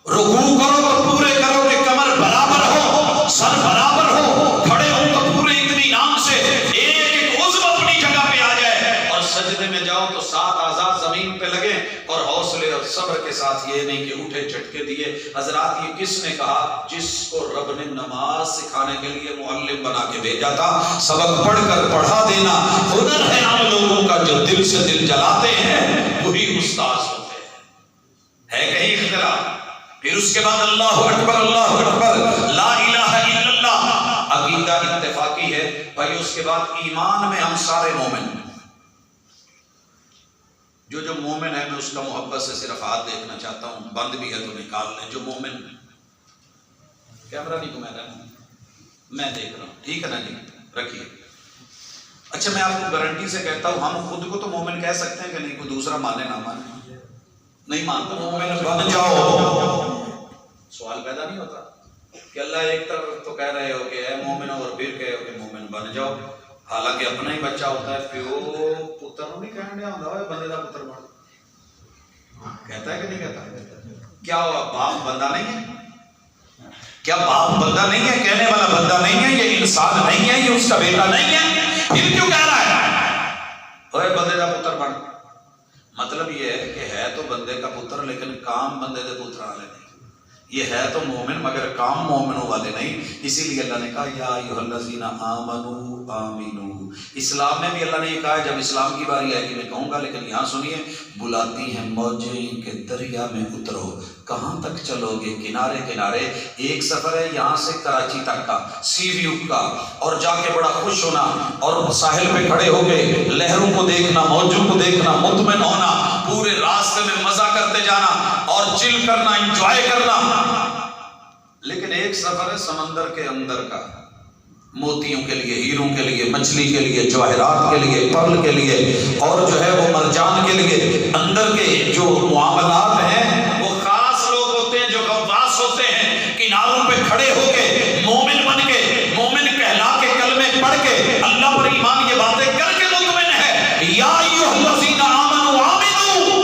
رکوع کرو تو پورے کرو کہ کمر برابر ہو، سر برابر ہو، کھڑے ہو تو پورے اطمینان سے ایک ایک عضو اپنی جگہ پہ آ جائے، اور سجدے میں جاؤ تو 7 اعضاء زمین پہ لگے، اور حوصلے اور صبر کے ساتھ، یہ نہیں کہ اٹھے جھٹکے دیے۔ حضرات یہ کس نے کہا؟ جس کو رب نے نماز سکھانے کے لیے معلم بنا کے بھیجا تھا۔ سبق پڑھ کر پڑھا دینا ہنر ہے ہم لوگوں کا، جو دل سے دل جلاتے ہیں وہی استاذ ہوتے ہیں۔ ہے کہیں اختلاف؟ پھر اس کے بعد اللہ اکبر، اللہ اکبر، لا الہ الا اللہ، عقیدہ اتفاقی ہے بھائی۔ اس کے بعد ایمان میں ہم سارے مومن، جو مومن ہے میں اس کا محبت سے صرف ہاتھ دیکھنا چاہتا ہوں، بند بھی ہے تو نکال لیں۔ جو مومن، کیمرہ نہیں گھما رہا، میں دیکھ رہا ہوں، ٹھیک ہے نا جی، رکھیے۔ اچھا میں آپ کو گارنٹی سے کہتا ہوں، ہم خود کو تو مومن کہہ سکتے ہیں کہ نہیں، کوئی دوسرا مانے نہ مانے، نہیں مانتا مومن بن جاؤ، سوال پیدا نہیں ہوتا کہ اللہ ایک طرف تو کہہ رہے ہو کہ اے مومن، اور پھر کہے ہو کہ مومن بن جاؤ، حالانکہ اپنا ہی بچہ ہوتا ہے، پیو پتر نو نہیں کہنے ہوتا ہے بندے دا پتر بن، کہتا ہے کہ نہیں کہتا؟ کیا باپ بندہ نہیں ہے؟ کیا باپ بندہ نہیں ہے؟ کہنے والا بندہ نہیں ہے؟ یہ انسان نہیں ہے؟ یہ اس کا بیٹا نہیں ہے؟ پھر کیوں کہہ رہا ہے اوے بندے دا پتر بن؟ مطلب یہ ہے کہ ہے تو بندے کا پتر، لیکن کام بندے دے پتر والے نہیں، یہ ہے تو مومن مگر کام مومنوں والے نہیں۔ اسی لیے اللہ نے کہا یا ایھا الذین آمنوا آمنوا۔ اسلام میں بھی اللہ نے یہ کہا ہے، جب اسلام کی باری آئے گی میں کہوں گا، لیکن یہاں سنیے، بلاتی ہیں موجیں کہ دریا میں اترو، کہاں تک چلو گے؟ کنارے کنارے۔ ایک سفر ہے یہاں سے کراچی تک کا، سی ویو کا، اور جا کے بڑا خوش ہونا، اور ساحل پہ کھڑے ہو کے لہروں کو دیکھنا، موجوں کو دیکھنا، مطمئن ہونا، پورے راستے میں مزہ کرتے جانا اور چل کرنا، انجوائے کرنا۔ لیکن ایک سفر ہے سمندر کے اندر کا، موتیوں کے لیے، ہیروں کے لیے، مچھلی کے لیے، جواہرات کے لیے، پرل کے لیے، اور جو ہے وہ مرجان کے لیے۔ اندر کے جو معاملات ہیں وہ خاص لوگ ہوتے ہیں جو غواص ہوتے ہیں، کناروں پہ کھڑے ہو کے مومن بن کے، مومن کہلا کے، کلمے پڑھ کے، اللہ پر ایمان یہ باتیں کر کے مطمئن ہے۔ یا ایھا الذین آمنوا آمنوا،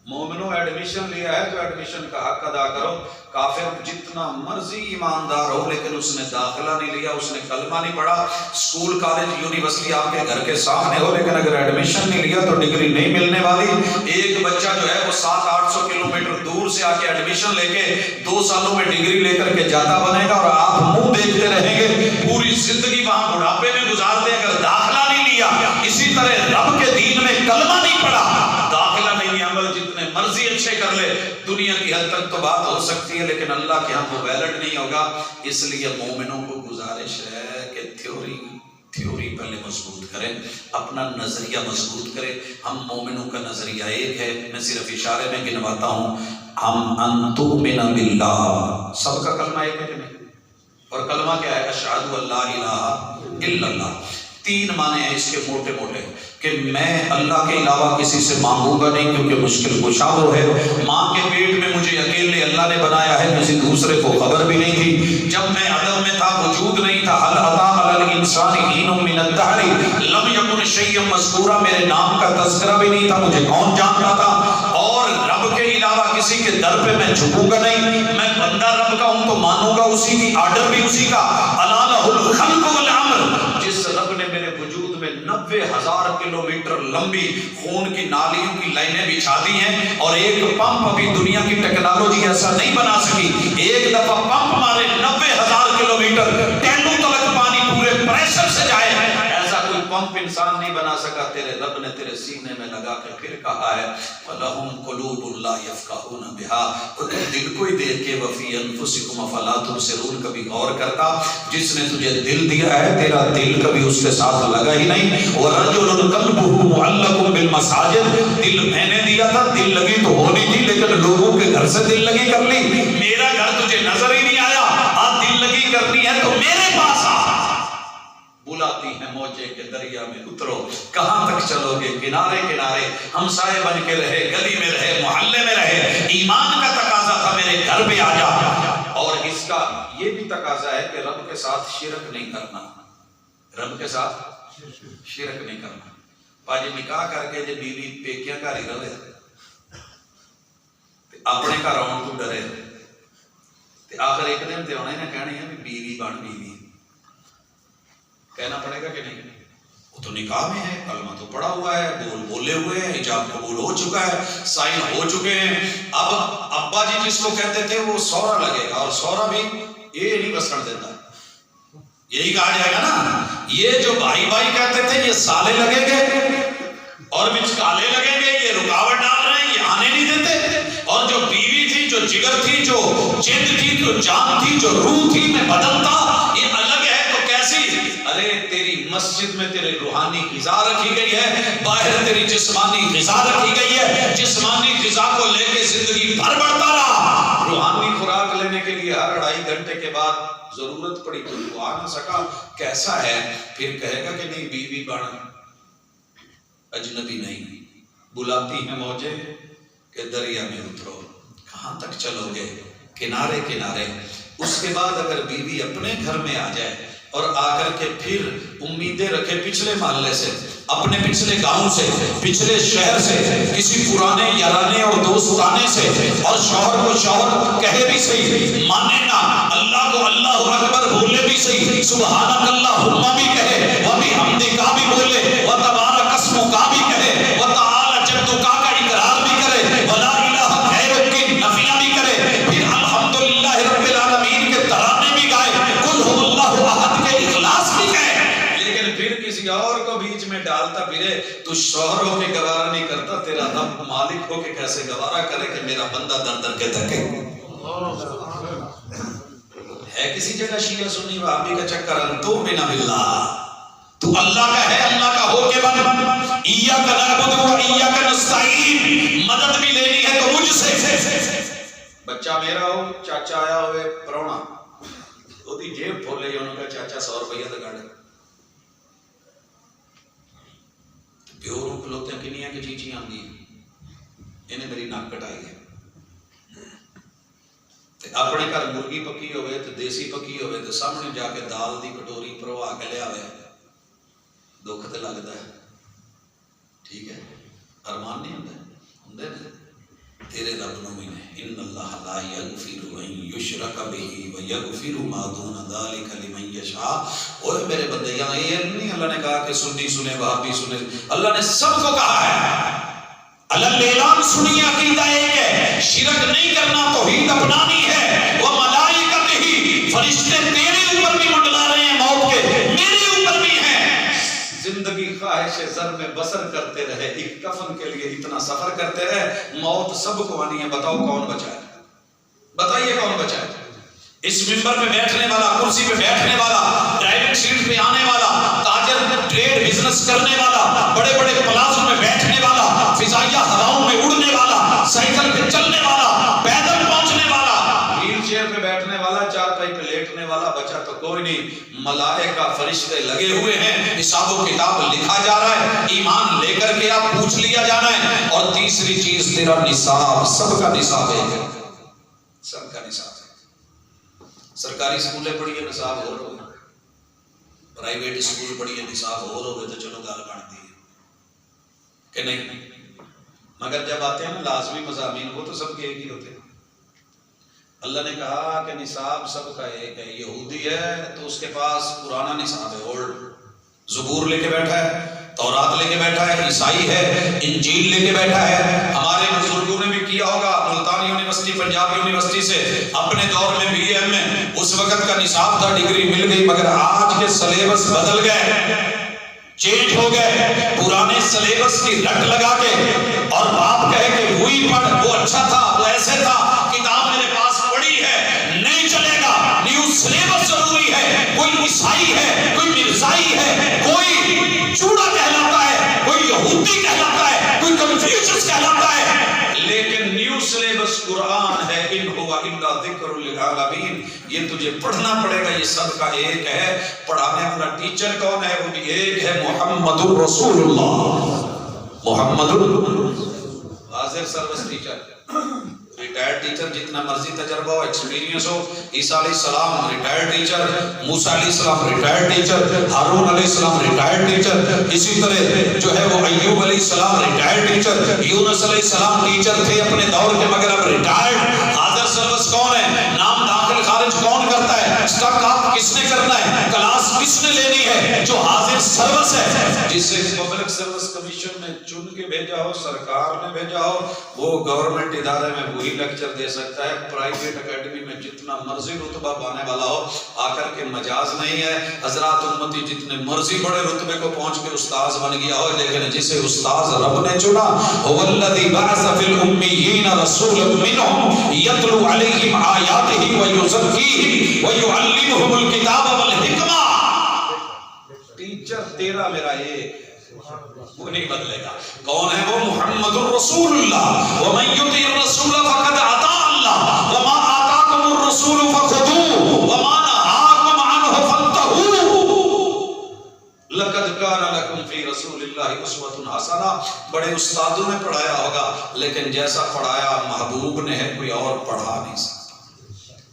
مومنوں ایڈمیشن لیا ہے تو ایڈمیشن کا حق ادا کرو۔ کافر جتنا مرضی ایماندار ہو لیکن اس نے داخلہ نہیں لیا، اس نے کلمہ نہیں پڑھا، اسکول کالج یونیورسٹی آپ کے گھر کے سامنے ہو لیکن اگر ایڈمیشن نہیں لیا تو ڈگری نہیں ملنے والی۔ ایک بچہ جو ہے وہ 700-800 کلومیٹر دور سے آ کے ایڈمیشن لے کے 2 سالوں میں ڈگری لے کر کے جاتا بنے گا، اور آپ منہ دیکھتے رہیں گے، پوری زندگی وہاں بڑھاپے میں گزار دیں اگر داخلہ نہیں لیا۔ اسی طرح رب کے دین میں کلمہ نہیں پڑھا، داخلہ نہیں، عمل جتنے مرضی اچھے کر لے، دنیا کی حد تک تو بات ہو سکتی ہے لیکن اللہ کے ہاں وہ ویلڈ نہیں ہوگا۔ اس لیے مومنوں کو گزارش ہے کہ تھیوری پہلے مضبوط کریں، اپنا نظریہ مضبوط کریں۔ ہم مومنوں کا نظریہ ایک ہے، میں صرف اشارے میں گنواتا ہوں، ہم ان تؤمن باللہ، سب کا کلمہ ایک ہے کہ نہیں؟ اور کلمہ کیا ہے؟ اشہد ان لا الہ الا اللہ۔ 3 معنی ہیں اس کے موٹے موٹے، کہ میں اللہ کے علاوہ کسی سے مانگوں گا نہیں کیونکہ مشکل کشا وہ ہے۔ ماں کے پیٹ میں مجھے اکیلے اللہ نے بنایا ہے، کسی دوسرے کو خبر بھی نہیں تھی۔ جب میں عدم میں تھا، وجود نہیں تھا، هل اتى على الانسان حين من الدهر لم يكن شيئا مذکورا، میرے نام کا تذکرہ بھی نہیں تھا، مجھے کون جانتا تھا۔ اور رب کے علاوہ کسی کے در پہ میں جھکوں گا نہیں، میں بندہ رب کا ہوں تو مانوں گا اسی کی، آرڈر بھی اسی کا۔ الا له الخلق والامر، جس رب نے میرے وجود میں 90,000 کلومیٹر لمبی خون کی نالیوں کی لائنیں بچھا دی ہیں، اور ایک پمپ ابھی دنیا کی ٹیکنالوجی ایسا نہیں بنا سکی، ایک دفعہ پمپ مارے 90,000 کلومیٹر ٹینوں تلک پانی پورے پریشر سے جائے، ایسا کوئی پمپ انسان نہیں بنا سکا، تیرے رب نے تیرے سینے میں لگا کے پھر کہا ہے وَلَهُمْ قُلُوبٌ لَا يَفْقَهُونَ بِهَا، تو دل کو ہی دیکھ کے وَفِي أَنفُسِكُمْ أَفَلَا تُبْصِرُونَ کبھی غور کرتا؟ جس نے تجھے دل دیا ہے تیرا دل کبھی اس کے ساتھ لگا ہی نہیں۔ وَرَجُلٌ قَلْبُهُ مُعَلَّقٌ بِالْمَسَاجِدِ، دل میں نے دیا تھا، دل لگی تو ہونی تھی، لیکن لوگوں کے گھر سے دل لگی کر لی، میرا گھر تجھے نظر ہی نہیں آیا، آج دل لگی کرنی ہے تو میرے پاس آ۔ بلاتی ہیں موجے کے دریا میں اترو، کہاں تک چلو گے؟ کنارے کنارے ہمسائے بن کے رہے، گلی میں رہے، محلے میں رہے، ایمان کا تقاضا تھا میرے گھر پہ آ جا، اور اس کا یہ بھی تقاضا ہے کہ رب کے ساتھ شرک نہیں کرنا، رب کے ساتھ شرک نہیں کرنا۔ پاجی نکاح کر کے جے بیوی پیکیاں گھر ہی رہے، اپنے گھر آن تو ڈرے، آخر ایک دن تے ہونا ہی نہ کہنے ہیں بیوی بن بیوی، کہنا پڑے گا کہ نہیں؟ وہ تو نکاح میں ہے، کلمہ تو پڑا ہوا ہے، بولے ہوئے ہیں، حجاب قبول ہو چکا ہے، سائن ہو چکے ہیں۔ اب ابا جی جس کو کہتے تھے وہ سورا لگے گا، اور سورا بھی یہ نہیں بسن دیتا، یہی کہا جائے گا نا۔ یہ جو بھائی بھائی کہتے تھے یہ سالے لگیں گے اور بچ کالے لگیں گے، یہ رکاوٹ ڈال رہے ہیں، یہ آنے نہیں دیتے۔ اور جو بیوی تھی، جو جگر تھی، جو جند تھی، جو جان تھی، جو روح تھی، میں بدن تھا، یہ الگ ہے تو کیسی؟ ارے تیری مسجد میں تیری روحانی غذا رکھی گئی ہے، باہر تیری جسمانی غذا رکھی گئی ہے، جسمانی غذا کو لے کے زندگی بھر بڑھتا رہا، روحانی خوراک لینے کے لیے ہر 2.5 گھنٹے کے بعد ضرورت پڑی تو آ نہ سکا، کیسا ہے؟ پھر کہے گا کہ نہیں بیوی بن، اجنبی نہیں۔ بلاتی ہیں موجے کہ دریا میں اترو، کہاں تک چلو گے؟ کنارے کنارے۔ اس کے بعد اگر بیوی اپنے گھر میں آ جائے اور آ کر کے پھر امیدیں رکھے پچھلے محلے سے، اپنے پچھلے گاؤں سے، پچھلے شہر سے، کسی پرانے یارانے اور دوستانے سے، اور شوہر کو شوہر کہے بھی صحیح، مانے نہ، اللہ کو اللہ اکبر بولے بھی صحیح، سبحانک اللہم بھی کہے، وبحمدک بھی بولے، وتبارک اسمک بھی کہے، وتعالی جدک کا اقرار بھی کرے، ولا الہ غیرک کی نفیاں بھی کرے، پھر الحمدللہ رب العالمین کے ترانے بھی گائے، قل هو اللہ احد کے اخلاص بھی کہے، لیکن پھر کسی اور کو بیچ میں ڈالتا پھرے، تو شوہر ہو کے گوارا نہیں کرتا، تیرا رب مالک ہو کے کیسے گوارا کرے کہ میرا بندہ در در کے تھکے؟ ہے کسی جگہ شیعہ سنی وہابی کا چکر؟ انتو بنا باللہ، تو اللہ کا ہے، اللہ کا ہو کے بن، ایاک نعبد و ایاک نستعین، مدد بھی لینی ہے تو مجھ سے۔ بچہ میرا ہو، چاچا آیا ہوئے پرونا، دی جیب کھولے یا انہوں کا چاچا 100 روپیہ لگا دے، پیوروں کھلوتے ہیں کنیاں کی چیچی آنگی، انہیں میری ناک کٹائی ہے۔ اپنے گھر مرگی پکی ہوئے تو دیسی پکی ہوئے تو سامنے جا کے دال دی کٹوری پروا کے لیا ہوئے، دکھ تے لگتا ہے، ٹھیک ہے، ارمان نہیں ہوندے نا تیرے رب نو میں ان اللہ لا یغفر ان یشرک بہ ویغفر ما دون ذلک لمن یشاء۔ اوے میرے بندے، یہاں یہ نہیں اللہ نے کہا کہ سنی سنے وہابی سنے، اللہ نے سب کو کہا ہے، اللہ اعلان سنیے، عقیدہ ایک ہے، شرک نہیں کرنا، توحید اپنانی ہے، وہ ملائکہ ہی فرشتے تیرے اوپر بھی منڈلا رہے ہیں موت کے، میرے اوپر بھی ہیں۔ زندگی خواہش زر میں بسر کرتے رہے، ایک کفن کے لیے اتنا سفر کرتے رہے، موت سب کو آنی ہے، بتاؤ کون بچائے؟ بتائیے کون بچائے؟ اس منبر پہ بیٹھنے والا، کرسی پہ بیٹھنے والا، ڈرائیونگ سیٹ پہ آنے والا، تاجر ٹریڈ بزنس کرنے والا، بڑے بڑے پلازوں میں بیٹھنے والا، فضائیہ ہواؤں میں اڑنے والا، سائیکل پہ چلنے والا، پیدل پہنچنے والا، ویل چیئر پہ بیٹھنے والا، چارپائی پہ لیٹنے والا، بچا تو کوئی نہیں۔ ملائکہ فرشتے لگے ہوئے ہیں، حساب و کتاب لکھا جا رہا ہے، ایمان لے کر کے آپ پوچھ لیا جانا ہے۔ اور تیسری چیز تیرا نصاب، سب کا نصاب ہے، سب کا نصاب ہے۔ سرکاری اسکولیں پڑھیے نصاب ہو رہے، پرائیویٹ اسکول پڑھیے نصاب ہو رہے، تو چلو گال بن دی کہ نہیں، مگر جب آتے ہیں نا لازمی مضامین، وہ تو سب کے ایک ہی ہوتے ہیں۔ اللہ نے کہا کہ نصاب سب کا ایک ہے، یہودی ہے تو اس کے پاس پرانا نصاب ہے، اولڈ، زبور لے کے بیٹھا ہے، تورات لے کے بیٹھا ہے، عیسائی ہے، انجیل لے کے بیٹھا ہے۔ ہمارے بزرگوں نے بھی کیا ہوگا، ملتان یونیورسٹی، پنجاب یونیورسٹی سے اپنے دور میں بی ایم میں اس وقت کا نصاب تھا، ڈگری مل گئی، مگر آج کے سلیبس بدل گئے، چینج ہو گئے پرانے سلیبس کی رٹ لگا کے، اور باپ کہے کہ وہی پڑھ، وہ اچھا تھا، وہ ایسے تھا، کتاب میرے پاس پڑھی ہے، نہیں چلے گا، نیو سلیبس ضروری ہے۔ کوئی عیسائی ہے، کوئی مرزائی ہے، کوئی چوڑا کہلاتا ہے، کوئی یہودی کہلاتا ہے، کوئی کنفیوشس کہلاتا ہے، لیکن نیو سلیبس قرآن ہے، ان ہوا الا ذکر للعالمین۔ یہ تجھے پڑھنا پڑے گا، یہ سب کا ایک ہے۔ پڑھانے والا ٹیچر کون ہے؟ وہ بھی ایک ہے، محمد الرسول اللہ۔ محمد حاضر سروس ٹیچر، ریٹائرڈ ٹیچر، جتنا مرضی تجربہ ہو، ایکسپیرینس ہو۔ عیسیٰ علیہ السلام ریٹائرڈ ٹیچر، موسیٰ علیہ السلام ریٹائرڈ ٹیچر، ہارون علیہ السلام ریٹائرڈ ٹیچر، اسی طرح جو ہے وہ ایوب علیہ السلام ریٹائرڈ ٹیچر، یونس علیہ السلام ٹیچر تھے اپنے دور کے مگر اب ریٹائرڈ۔ حاضر سروس کون ہے؟ نام داخل خارج کون کرتا ہے؟ اسٹک آپ کس نے کرنا ہے؟ کلاس کس نے لینی ہے؟ جو حاضر سروس ہے، جسے پبلک سروس کمیشن نے چن کے بھیجا ہو، سرکار نے بھیجا ہو، وہ گورنمنٹ ادارے میں وہی لیکچر دے سکتا ہے۔ پرائیویٹ اکیڈمی میں جتنا مرضی رتبہ پانے والا ہو، آ کر کے مجاز نہیں ہے۔ حضرات امتی جتنے مرضی بڑے رتبے کو پہنچ کے استاذ بن گیا ہو، لیکن جسے استاذ رب نے چنا، هو الذی بعث فی الامیین رسولا منہم یتلو علیہم آیاتہ ویزکیہم ویعلمہم الکتاب والحکمہ۔ ٹیچر تیرا میرا ایک، وہ نہیں بدلے گا۔ کون ہے وہ؟ محمد الرسول اللہ۔ ومن یطع الرسول فقد اطاع اللہ، وما آتاکم الرسول فخذوہ وما نہاکم عنہ فانتہوا۔ لقد کان لکم فی رسول اللہ اسوۃ حسنہ۔ بڑے استادوں نے پڑھایا ہوگا، لیکن جیسا پڑھایا محبوب نے ہے، کوئی اور پڑھا نہیں سکتا۔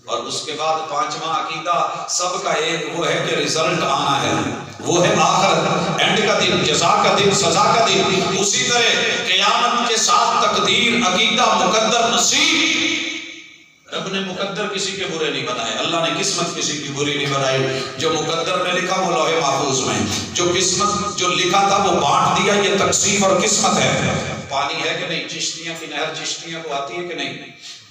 اور اس کے بعد پانچواں عقیدہ سب کا ایک، وہ ہے کہ رزلٹ آنا ہے، وہ ہے آخرت، اینڈ کا دن، جزا کا دن، سزا کا دن۔ اسی طرح قیامت کے ساتھ تقدیر، عقیدہ، مقدر، نصیب۔ رب نے مقدر کسی کے برے نہیں بنائے، اللہ نے قسمت کسی کی بری نہیں بنائی۔ جو مقدر میں لکھا وہ لوح محفوظ میں، جو قسمت جو لکھا تھا وہ بانٹ دیا، یہ تقسیم اور قسمت ہے۔ پانی ہے کہ نہیں؟ چشتیاں کی نہر چشتیاں کو آتی ہے کہ نہیں؟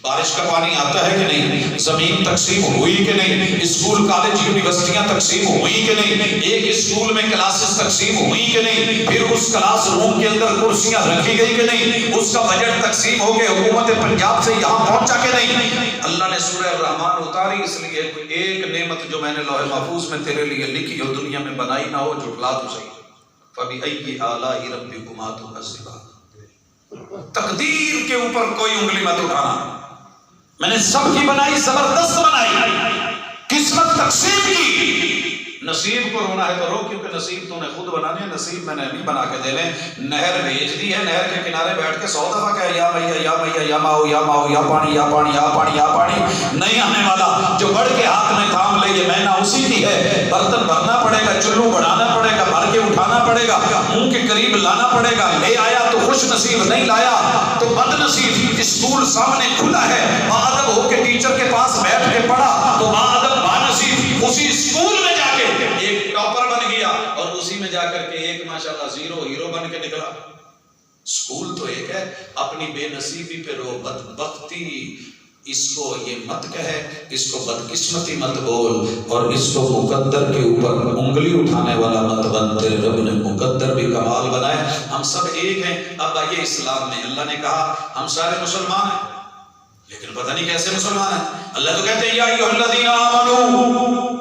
بارش کا پانی آتا ہے کہ نہیں؟ زمین تقسیم ہوئی کہ نہیں؟ اسکول کالج یونیورسٹیاں تقسیم ہوئی کہ نہیں؟ ایک اسکول میں کلاسز تقسیم ہوئی کہ نہیں؟ پھر اس کلاس روم کے اندر کرسیاں رکھی گئی کہ نہیں؟ اس کا بجٹ تقسیم ہو کے حکومت پنجاب سے یہاں پہنچا کہ نہیں؟ اللہ نے سورہ الرحمن اتاری اس لیے کوئی ایک نعمت جو میں نے لوح محفوظ میں تیرے لیے لکھی ہو، دنیا میں بنائی نہ ہو، جھٹلا تو صحیح۔ فَبِأَيِّ آلَاءِ رَبِّكُمَا تُكَذِّبَانِ۔ تقدیر کے اوپر کوئی انگلی مت اٹھانا۔ میں نے سب کی بنائی، زبردست بنائی، قسمت تقسیم کی۔ نصیب کو رونا ہے تو رو، کیونکہ نصیب تو نے خود بنانے ہیں، نصیب میں نے نہیں بنا کے دینے۔ نہر بھیج دی ہے، نہر کے کنارے بیٹھ کے 100 دفعہ کہے یا میاں یا میاں یا ماؤ یا ماؤ یا پانی یا پانی یا پانی یا پانی، نہیں آنے والا۔ جو بڑھ کے ہاتھ میں تھام لے، یہ مینا اسی کی ہے۔ برتن بھرنا پڑے گا، چلو بڑھانا پڑے گا، بھر کے اٹھانا پڑے گا، منہ کے قریب لانا پڑے گا۔ لے آیا تو خوش نصیب، نہیں لایا تو بد نصیب۔ اسکول سامنے کھلا ہے، باادب ہو کے ٹیچر کے پاس بیٹھ کے پڑھا تو باادب بانصیب اسی اسکول میں جا کے ایک ٹاپر بن گیا، اور اسی میں جا کر کے ایک ماشاءاللہ زیرو ہیرو بن کے نکلا۔ اسکول تو ایک ہے، اپنی بے نصیبی پہ رو، بدبختی اس کو یہ مت کہے، اس کو بدقسمتی مت بول، اور اس کو مقدر کے اوپر انگلی اٹھانے والا مت بن۔ تیرے رب نے مقدر بھی کمال بنائے۔ ہم سب ایک ہیں۔ اب آئیے اسلام میں، اللہ نے کہا ہم سارے مسلمان ہیں، لیکن پتہ نہیں کیسے مسلمان ہیں۔ اللہ تو کہتے ہیں یا ایھا الذین آمنو،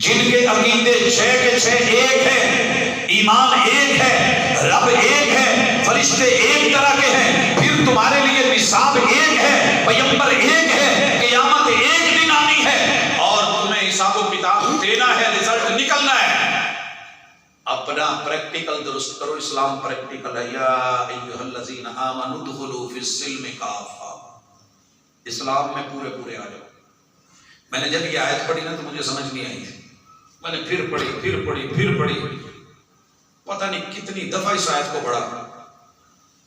جن کے عقیدے 6 کے 6 ایک ہیں، ایمان ایک ہے، رب ایک ہے، فرشتے ایک طرح کے ہیں، پھر تمہارے لیے نصاب ایک ہے، پیغمبر ایک ہے، قیامت ایک دن آنی ہے، اور تمہیں حساب و کتاب دینا ہے، رزلٹ نکلنا ہے۔ اپنا پریکٹیکل درست کرو۔ اسلام پریکٹیکل ہے۔ یا ایھا الذین آمنوا ادخلوا فی السلم کافہ، اسلام میں پورے پورے آ جاؤ۔ میں نے جب یہ آیت پڑھی نا تو مجھے سمجھ نہیں آئی تھی، میں نے پھر پڑھی، پتہ نہیں کتنی دفعہ اس آیت کو پڑھا۔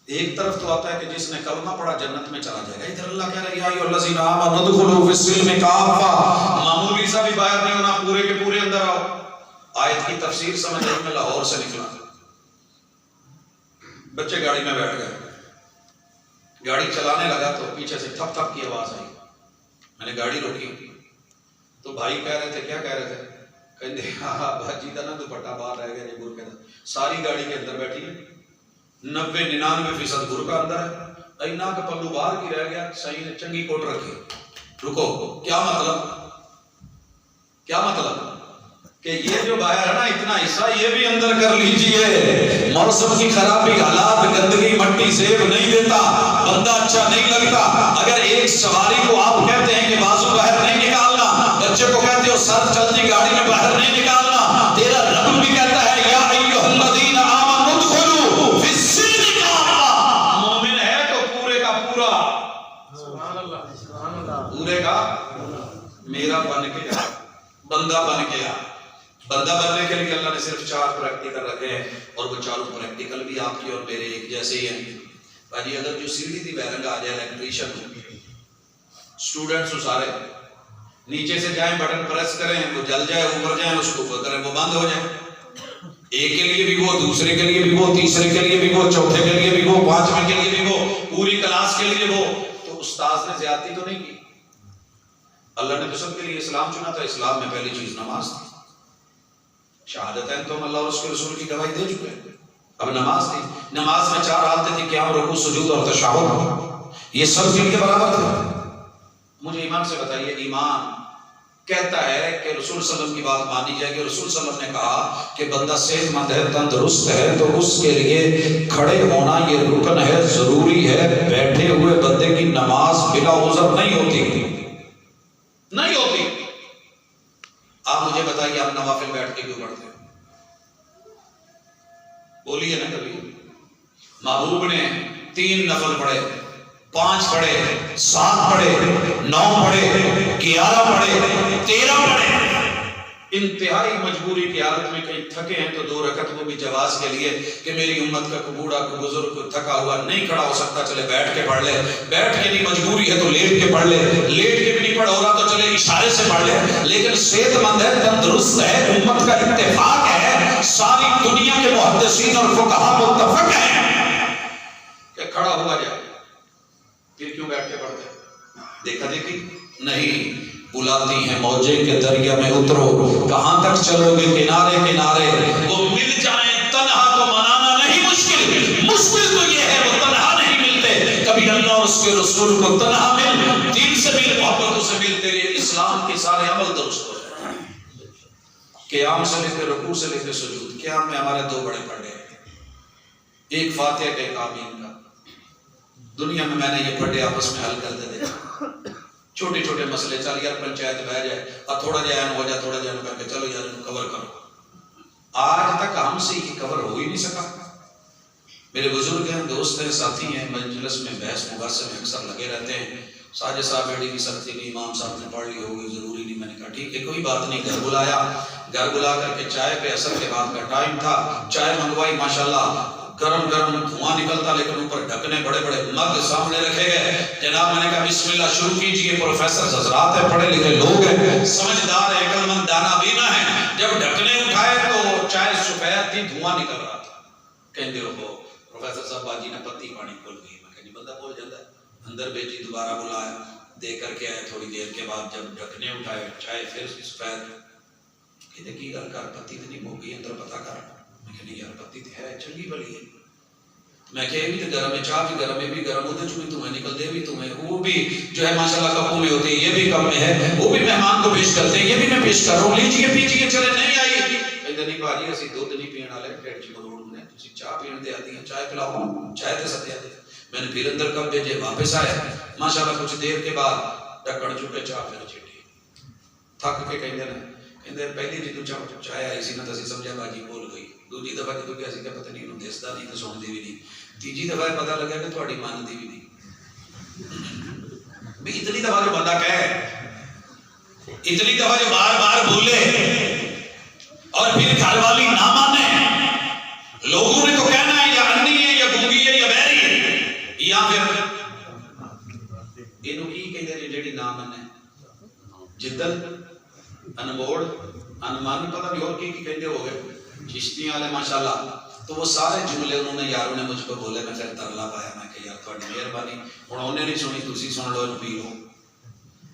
ایک طرف تو آتا ہے کہ جس نے کلمہ پڑھا جنت میں چلا جائے گا، ادھر اللہ کہہ رہا ہے یا ایھا الذین آمنوا ادخلوا فی السلم کافہ، معمولی سا بھی باہر نہیں ہونا، پورے کے پورے اندر آؤ۔ آیت کی تفسیر سمجھنے میں لاہور سے نکلا، بچے گاڑی میں بیٹھ گئے، گاڑی چلانے لگا تو پیچھے سے تھپ تھپ کی آواز آئی، میں نے گاڑی روکی تو بھائی کہہ رہے تھے، کیا کہہ رہے تھے؟ کہندے ہاں باجی کا نا دوپٹہ باہر رہ گیا جی برقے کا، ساری گاڑی کے اندر بیٹھی ہے 90-99% برقع اندر ہے، اینا کا پلو باہر کی رہ گیا، صحیح نے چنگی کوٹ رکھی۔ رکو، کیا مطلب کہ یہ جو باہر ہے نا اتنا حصہ یہ بھی اندر کر لیجئے۔ موسم کی خرابی، حالات، گندگی، مٹی زیب نہیں دیتا، بندہ اچھا نہیں لگتا۔ اگر ایک سواری کو آپ کہتے ہیں کہ بازو باہر نہیں نکالنا، بچے کو کہتے ہو سر چلتی گاڑی میں باہر نہیں نکالنا، تیرا رب بھی کہتا ہے یا ایھا الذین آمنوا ادخلوا فی السلم کافہ، مومن ہے تو پورے کا پورا، پورے کا میرا بن کے جا، بندہ بن کے آ۔ بندہ بننے کے لیے اللہ نے صرف 4 پریکٹیکل رکھے ہیں، اور وہ 4 پریکٹیکل بھی آپ کی اور میرے ایک جیسے ہی ہیں۔ بھاجی اگر جو سیڑھی دی بیرنگ آ جائے الیکٹریشن، اسٹوڈنٹس سارے نیچے سے جائیں بٹن پریس کریں وہ جل جائے، اوپر جائیں اس کو کریں وہ بند ہو جائے، ایک کے لیے بھی وہ، دوسرے کے لیے بھی وہ، تیسرے کے لیے بھی وہ، چوتھے کے لیے بھی وہ، 5ویں کے لیے بھی وہ، پوری کلاس کے لیے وہ، تو استاذ نے زیادتی تو نہیں کی؟ اللہ نے تو سب کے لیے اسلام چنا تھا۔ اسلام میں پہلی چیز نماز تھی، شہادتین تو ہم اللہ اور اس کے رسول کی گواہی دے چکے ہیں، اب نماز تھی۔ نماز میں 4 حالتیں تھیں، قیام، رکوع، سجود اور تشہد، یہ سب جن کے برابر تھے۔ مجھے ایمان سے بتائیے، ایمان کہتا ہے کہ رسول صلی اللہ علیہ وسلم کی بات مانی جائے گی۔ رسول صلی اللہ علیہ وسلم نے کہا کہ بندہ صحت مند ہے، تندرست ہے، تو اس کے لیے کھڑے ہونا یہ رکن ہے، ضروری ہے۔ بیٹھے ہوئے بندے کی نماز بلا عذر نہیں ہوتی، نہیں ہوتی۔ آپ مجھے بتائیے آپ نوافل بیٹھ کے کیوں پڑھتے ہیں؟ بولیے نا کبھی۔ محبوب نے 3 نفل پڑھے، 5 پڑھے، 7 پڑھے، 9 پڑھے، 11 پڑھے، 13 پڑھے۔ انتہائی مجبوری کی حالت میں کہیں تھکے ہیں تو 2 رکعت وہ بھی جواز کے لیے کہ میری امت کا کوئی بوڑھا کوئی بزرگ کوئی تھکا ہوا نہیں کھڑا ہو سکتا، چلے بیٹھ کے پڑھ لے، بیٹھ کے نہیں مجبوری ہے تو لیٹ کے پڑھ لے، لیٹ کے بھی نہیں پڑھ ہو رہا تو چلے اشارے سے پڑھ لے۔ لیکن صحت مند ہے، تندرست ہے، امت کا اتفاق ہے، ساری دنیا کے محدثین اور فقہا متفق ہیں کہ کھڑا ہوا جائے، پھر کیوں بیٹھ کے پڑھتے ہیں؟ دیکھا دیکھی نہیں، بلاتی ہیں موجے کے دریا میں اترو، کہاں تک چلو گے کنارے کنارے، وہ مل جائیں تنہا تو منانا نہیں مشکل، مشکل تو یہ ہے وہ تنہا نہیں ملتے۔ کبھی اللہ اور اس کے رسول کو تنہا مل، دل سے مل، محبتوں سے مل، تیرے اسلام کے سارے عمل درست ہو جائیں۔ قیام سے لے کے رکوع سے لے کے سجود، قیام میں ہمارے 2 بڑے پڑھے، ایک فاتحہ کا، ایک آمین کا۔ دنیا میں نے یہ پڑھے آپس میں حل کرتے دیکھا، چھوٹے چھوٹے مسئلے، چل یار پنچایت بہ جائے اور تھوڑا جہاں ہو جائے، تھوڑا جہاں کر کے چلو یار کور کرو۔ آج تک ہم سے یہ کور ہو ہی نہیں سکا۔ میرے بزرگ ہیں، دوست ہیں، ساتھی ہیں، مجلس میں بحث مباحثے میں اکثر لگے رہتے ہیں۔ ساجد صاحب بیٹی کی سختی نہیں، امام صاحب نے پڑھ لی ہوگی، ضروری نہیں۔ میں نے کہا ٹھیک ہے کوئی بات نہیں۔ گھر بلایا، گھر بلا کر کے چائے پہ، عصر کے بعد کا ٹائم تھا، چائے منگوائی، ماشاءاللہ گرم گرم دھواں نکلتا، لیکن اوپر ڈھکنے بڑے بڑے مگ سامنے رکھے گئے۔ جناب میں نے کہا بسم اللہ شروع کیجئے، پروفیسر حضرات ہیں، پڑھے لکھے لوگ ہیں، سمجھدار ہیں، عقل مند، دانا بینا ہیں۔ جب ڈھکنے اٹھائے تو چائے سفید تھی، دھواں نکل رہا تھا۔ کہندے ہو پروفیسر صاحب باجی نے پتی پانی کھول گئی۔ میں کہا جی بندہ بول جاتا ہے، اندر بیچی، دوبارہ بلایا، دے کر کے آئے۔ تھوڑی دیر کے بعد جب ڈھکنے اٹھائے، چائے پھر سفید۔ کہتے کی گل کر، پتی تو نہیں ہو گئی، اندر پتہ کر۔ میں کہا نہیں یار پتی تو ہے، چنگی بلی ہے۔ میں کہ یہ بھی تو گرم ہے، چاہ بھی گرم ہے، بھی گرم ہوتے چوئی تمہیں نکل دے بھی تمہیں، وہ بھی جو ہے ماشاءاللہ کپوں میں ہوتی ہے، یہ بھی کپ میں ہے، وہ بھی مہمان کو پیش کرتے ہیں، یہ بھی میں پیش کر رہا ہوں، لیجیے پیجیے۔ چلے نہیں آئی کہتے نہیں بھاجی اسی دودھ نہیں پین والے، ڈیڑھ چ مروڑ نے تسی چاہ پین دے آتی ہیں، چائے پلاؤ، چائے تے سدیا دے۔ میں نے پھر اندر کپ بھیجے، واپس آئے، ماشاءاللہ کچھ دیر کے بعد ڈھکن چکے، چاہ پھر چھٹی۔ تھک کے کہندے نا، کہندے پہلی جی تو چائے آئی سی نا تو اسی سمجھا باجی بول گئی، دوسری دفعہ جدوں کہ اسی کہ پتہ نہیں انہوں دسدا نہیں تو سندی بھی نہیں، تیجی دفعہ پتہ لگا کہ تھوڑی مانتی بھی نہیں۔ بھی اتنی دفعہ جو بندہ کہے، اتنی دفعہ جو بار بار بولے اور پھر گھر والی نہ مانے، لوگوں نے تو کہنا ہے یا انی ہے یا گونگی ہے یا بہری ہے، یا پھر اینو کی کہندے نے جیڑی نہ مانے، جدل، انموڑ، انمان، پتہ نہیں اور کی کہندے ہو گئے چشتی والے ماشاءاللہ۔ تو وہ سارے جملے انہوں نے یاروں نے مجھ کو بولے، میں پھر ترلا پایا، میں کہ یار تھوڑی مہربانی، ہن انہیں نہیں سنی تسی سن لو، پی لو۔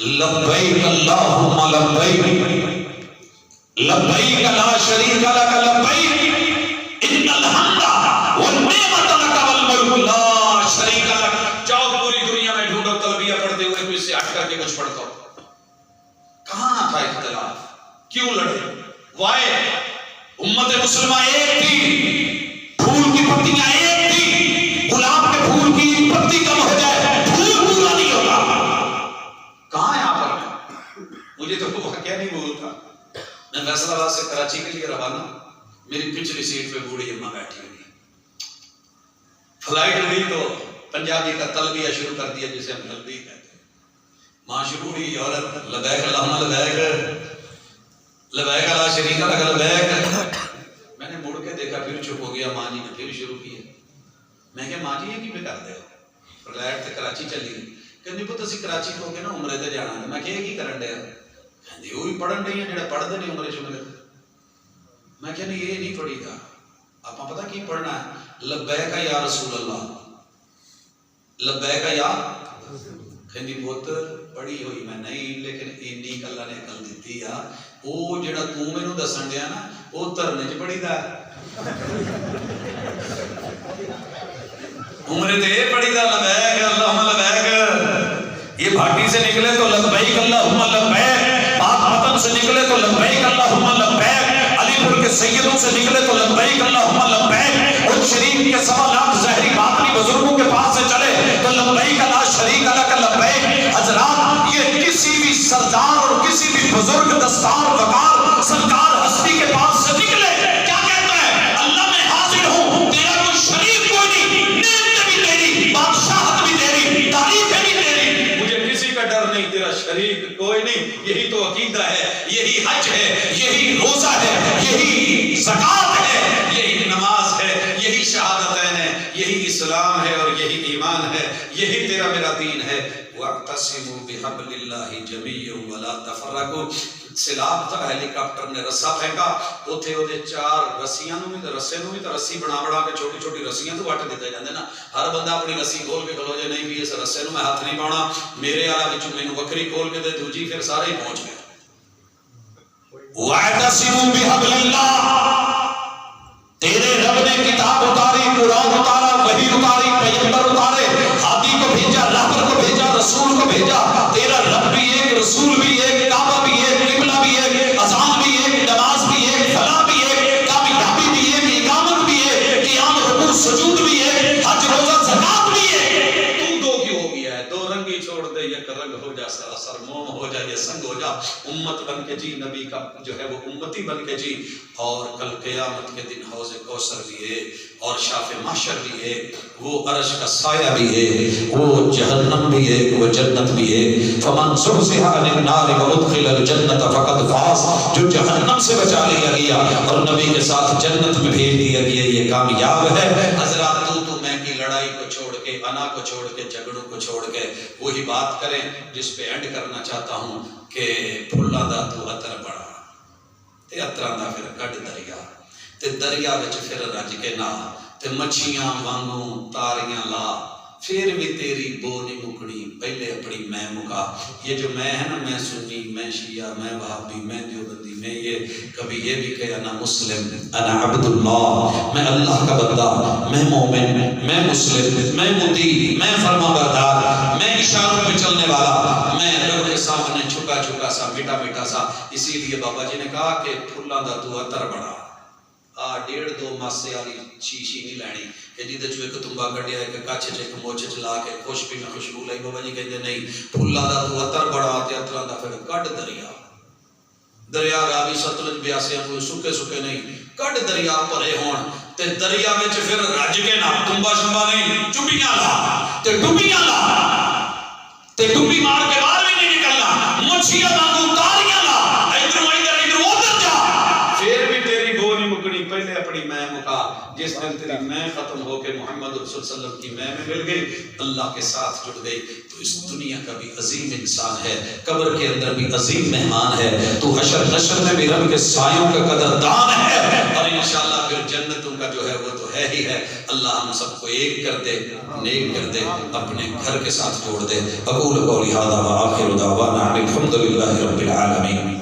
لبیک اللہم لبیک لبیک لا شریک لک لبیک ان الحمد والنعمت لک والملک لا شریک لک۔ جاؤ پوری دنیا میں ڈھونڈو تلبیہ پڑھتے ہوئے کوئی سے ہٹ کر کے کچھ پڑھتا ہو، کہاں تھا اختلاف، کیوں لڑے؟ وائے امت مسلمہ ایک تھی، پھول کی پتیاں ایک تھی، گلاب کے پھول کی پتی کم ہو جائے پھول پورا نہیں ہوتا۔ کہاں ہے آپ پر؟ مجھے تو وہ واقعہ نہیں بولتا، میں فیصل آباد سے کراچی کے لیے روانہ، میری پچھلی سیٹ پہ بوڑھی اماں بیٹھی ہوئی، فلائٹ ہوئی تو پنجابی کا تلبیہ شروع کر دیا جسے ہم تلبیہ کہتے ہیں۔ ماں شروع ہوئی، عورت لبیک اللہم لبیک لبیک لا شریک لک لبیک۔ میں نے مڑ کے دیکھا، پھر چپ ہو گیا، ماں جی نے پھر شروع کیا۔ میں کہ ماں جی یہ کی کر دے ہو؟ فلائٹ تے کراچی چلی گئی، کہ پتہ اسی کراچی تو ہو کے نا عمرے تے جانا ہے۔ میں کہ یہ کی کرن ڈے؟ کہندی وہ بھی پڑھن ڈی ہے جڑا پڑھدے نے عمرے شمرے۔ میں کہ نہیں یہ نہیں پڑھی گا، آپ پتہ کی پڑھنا ہے؟ لبیک یا رسول اللہ، لبیک یا۔ کہندی بہت پڑھی ہوئی میں نہیں، لیکن اینی اللہ نے عقل دیتی آ، وہ جڑا تو مینوں دسن دیا نا وہ ترنے چ پڑھی دا، عمرے تے پڑھی دا لبیک اللہم لبیک۔ یہ بھاٹی سے نکلے تو لبیک اللہم لبیک، پاک وطن سے نکلے تو لبیک اللہم لبیک، علی پور کے سیدوں سے نکلے تو لبیک اللہم لبیک، اور شریف کے 1.25 لاکھ ظاہری باطنی بزرگوں کے پاس سے چلے تو لبیک لا شریک لک لبیک۔ حضرات یہ کسی بھی سردار اور کسی بھی بزرگ دستار وقار سرکار ہستی کے پاس سے نکلے کیا کہتا ہے؟ اللہ میں حاضر ہوں، تیرا کوئی شریک کوئی نہیں، نعمت بھی تیری، بادشاہت بھی تیری، تعریفیں بھی تیری، مجھے کسی کا ڈر نہیں، تیرا شریک کوئی نہیں۔ یہی تو عقیدہ ہے، یہی حج ہے، یہی روزہ ہے، یہی زکوٰۃ ہے، یہی نماز ہے، یہی شہادتین ہے، یہی اسلام ہے اور یہی ایمان ہے، یہی تیرا میرا دین ہے۔ وَاعْتَصِمُوا بِحَبْلِ اللَّهِ جَمِيعًا وَلَا تَفَرَّقُوا۔ سیلاب تھا، ہیلی کاپٹر نے رسا پھینکا، اوتھے او دے 4 رسیاں نوں بھی رسے نوں بھی تے رسی بنا کے چھوٹی چھوٹی رسیاں تو وٹ دتے جاندے نا، ہر بندہ اپنی رسی کھول کے کھلو جے نہیں بھی اس رسے نوں میں ہاتھ نہیں پاؤنا، میرے والا وچ مینوں بکری کھول کے دے دوجی، پھر سارے ہی پہنچ گئے۔ وَاعْتَصِمُوا بِحَبْلِ اللَّهِ، تیرے رب نے کتاب اتاری، قرآن اتارا، وحی اتاری، پیغمبر اتارے، ہادی کو بھیجا، رہبر کو بھیجا، رسول کو بھیجا، تیرا رب بھی ایک، رسول بھی ایک، کعبہ بھی ایک، قبلہ بھی ایک، اذان بھی ایک، نماز بھی ایک، فلاح بھی ایک، کامیابی بھی ایک، اقامت بھی ایک، قیام رکوع سجود بھی ایک، حج روزہ زکوٰۃ بھی ایک۔ تو دو کیوں ہو گیا ہے؟ دو رنگی چھوڑ دے، یک رنگ ہو جا، سراسر موم ہو جا، یہ سنگ ہو جا، امت بن کے جی، نبی کا جو ہے وہ امتی بن کے جی، اور کل قیامت کے دن حوض کوثر بھی ہے، اور شاف محشر بھی ہے، وہ عرش کا سایہ بھی ہے، وہ جہنم بھی ہے، وہ جنت بھی ہے۔ فمن زحزح عن النار وادخل الجنۃ فقد فاز، جو جہنم سے بچا لیا گیا اور نبی کے ساتھ جنت میں بھیج دیا گیا، یہ کامیاب ہے۔ حضرات تو میں کی لڑائی کو چھوڑ کے، انا کو چھوڑ کے، جھگڑوں کو چھوڑ کے وہی بات کریں جس پہ اینڈ کرنا چاہتا ہوں کہ پھلاں دا تو عطر بڑا تے عطراں دا پھر کڈ دریا، تے دریا وچ پھر رج کے نا، تے مچھیاں وانگوں تاریاں لا، پھر بھی تیری بو نہیں مکڑی، پہلے اپنی میں مکا۔ یہ جو میں ہے نا، میں سنی، میں شیعہ، میں وہابی، میں دیوبندی، میں یہ کبھی یہ بھی کہ انا مسلم، انا عبد اللہ، میں اللہ کا بندہ، میں مومن، میں مسلم، میں مطیع، میں فرما بردار، میں اشاروں پہ چلنے والا، میں رب کے سامنے چھکا چھکا سا، میٹھا میٹھا سا۔ اسی لیے بابا جی نے کہا کہ پھلاں دا تو عطر بڑا، 1.5-2 ماسے والی شیشی نہیں لینی کہ جی چو ایک تمبا کٹیا، ایک کچھ چ ایک موچ چلا کے خوشبو میں خوشبو لائی۔ بابا جی کہتے نہیں، پھلاں دا تو عطر بڑا تے عطراں دا پھر کڈ دریا۔ دریا راوی ستلج بیاسے کوئی سکے سکے نہیں، کڈ دریا پرے ہون تے دریا وچ پھر رج کے نا، تمبا شمبا نہیں، چبیاں لا تے ڈبیاں لا، تے ڈبی مار کے باہر بھی نہیں نکلنا، مچھیاں وانگوں تاریاں لا، ادھر ادھر ادھر ادھر جا، پھر بھی تیری بو نہیں مکڑی، پہلے اپنی میں مکا۔ جس دن تیری میں ختم ہو کے محمد رسول صلی اللہ علیہ وسلم کی میں مل گئی، اللہ کے ساتھ جڑ گئی، تو اس دنیا کا بھی عظیم انسان ہے، قبر کے اندر بھی عظیم مہمان ہے، تو حشر نشر میں بھی رب کے سایوں کا قدردان ہے، اور انشاءاللہ پھر جنتوں کا جو ہے وہ تو ہے ہی ہے۔ اللہ ہم سب کو ایک کر دے، نیک کر دے، اپنے گھر کے ساتھ جوڑ دے۔ اقول قولی ھذا وآخر دعوانا الحمد للہ رب العالمین۔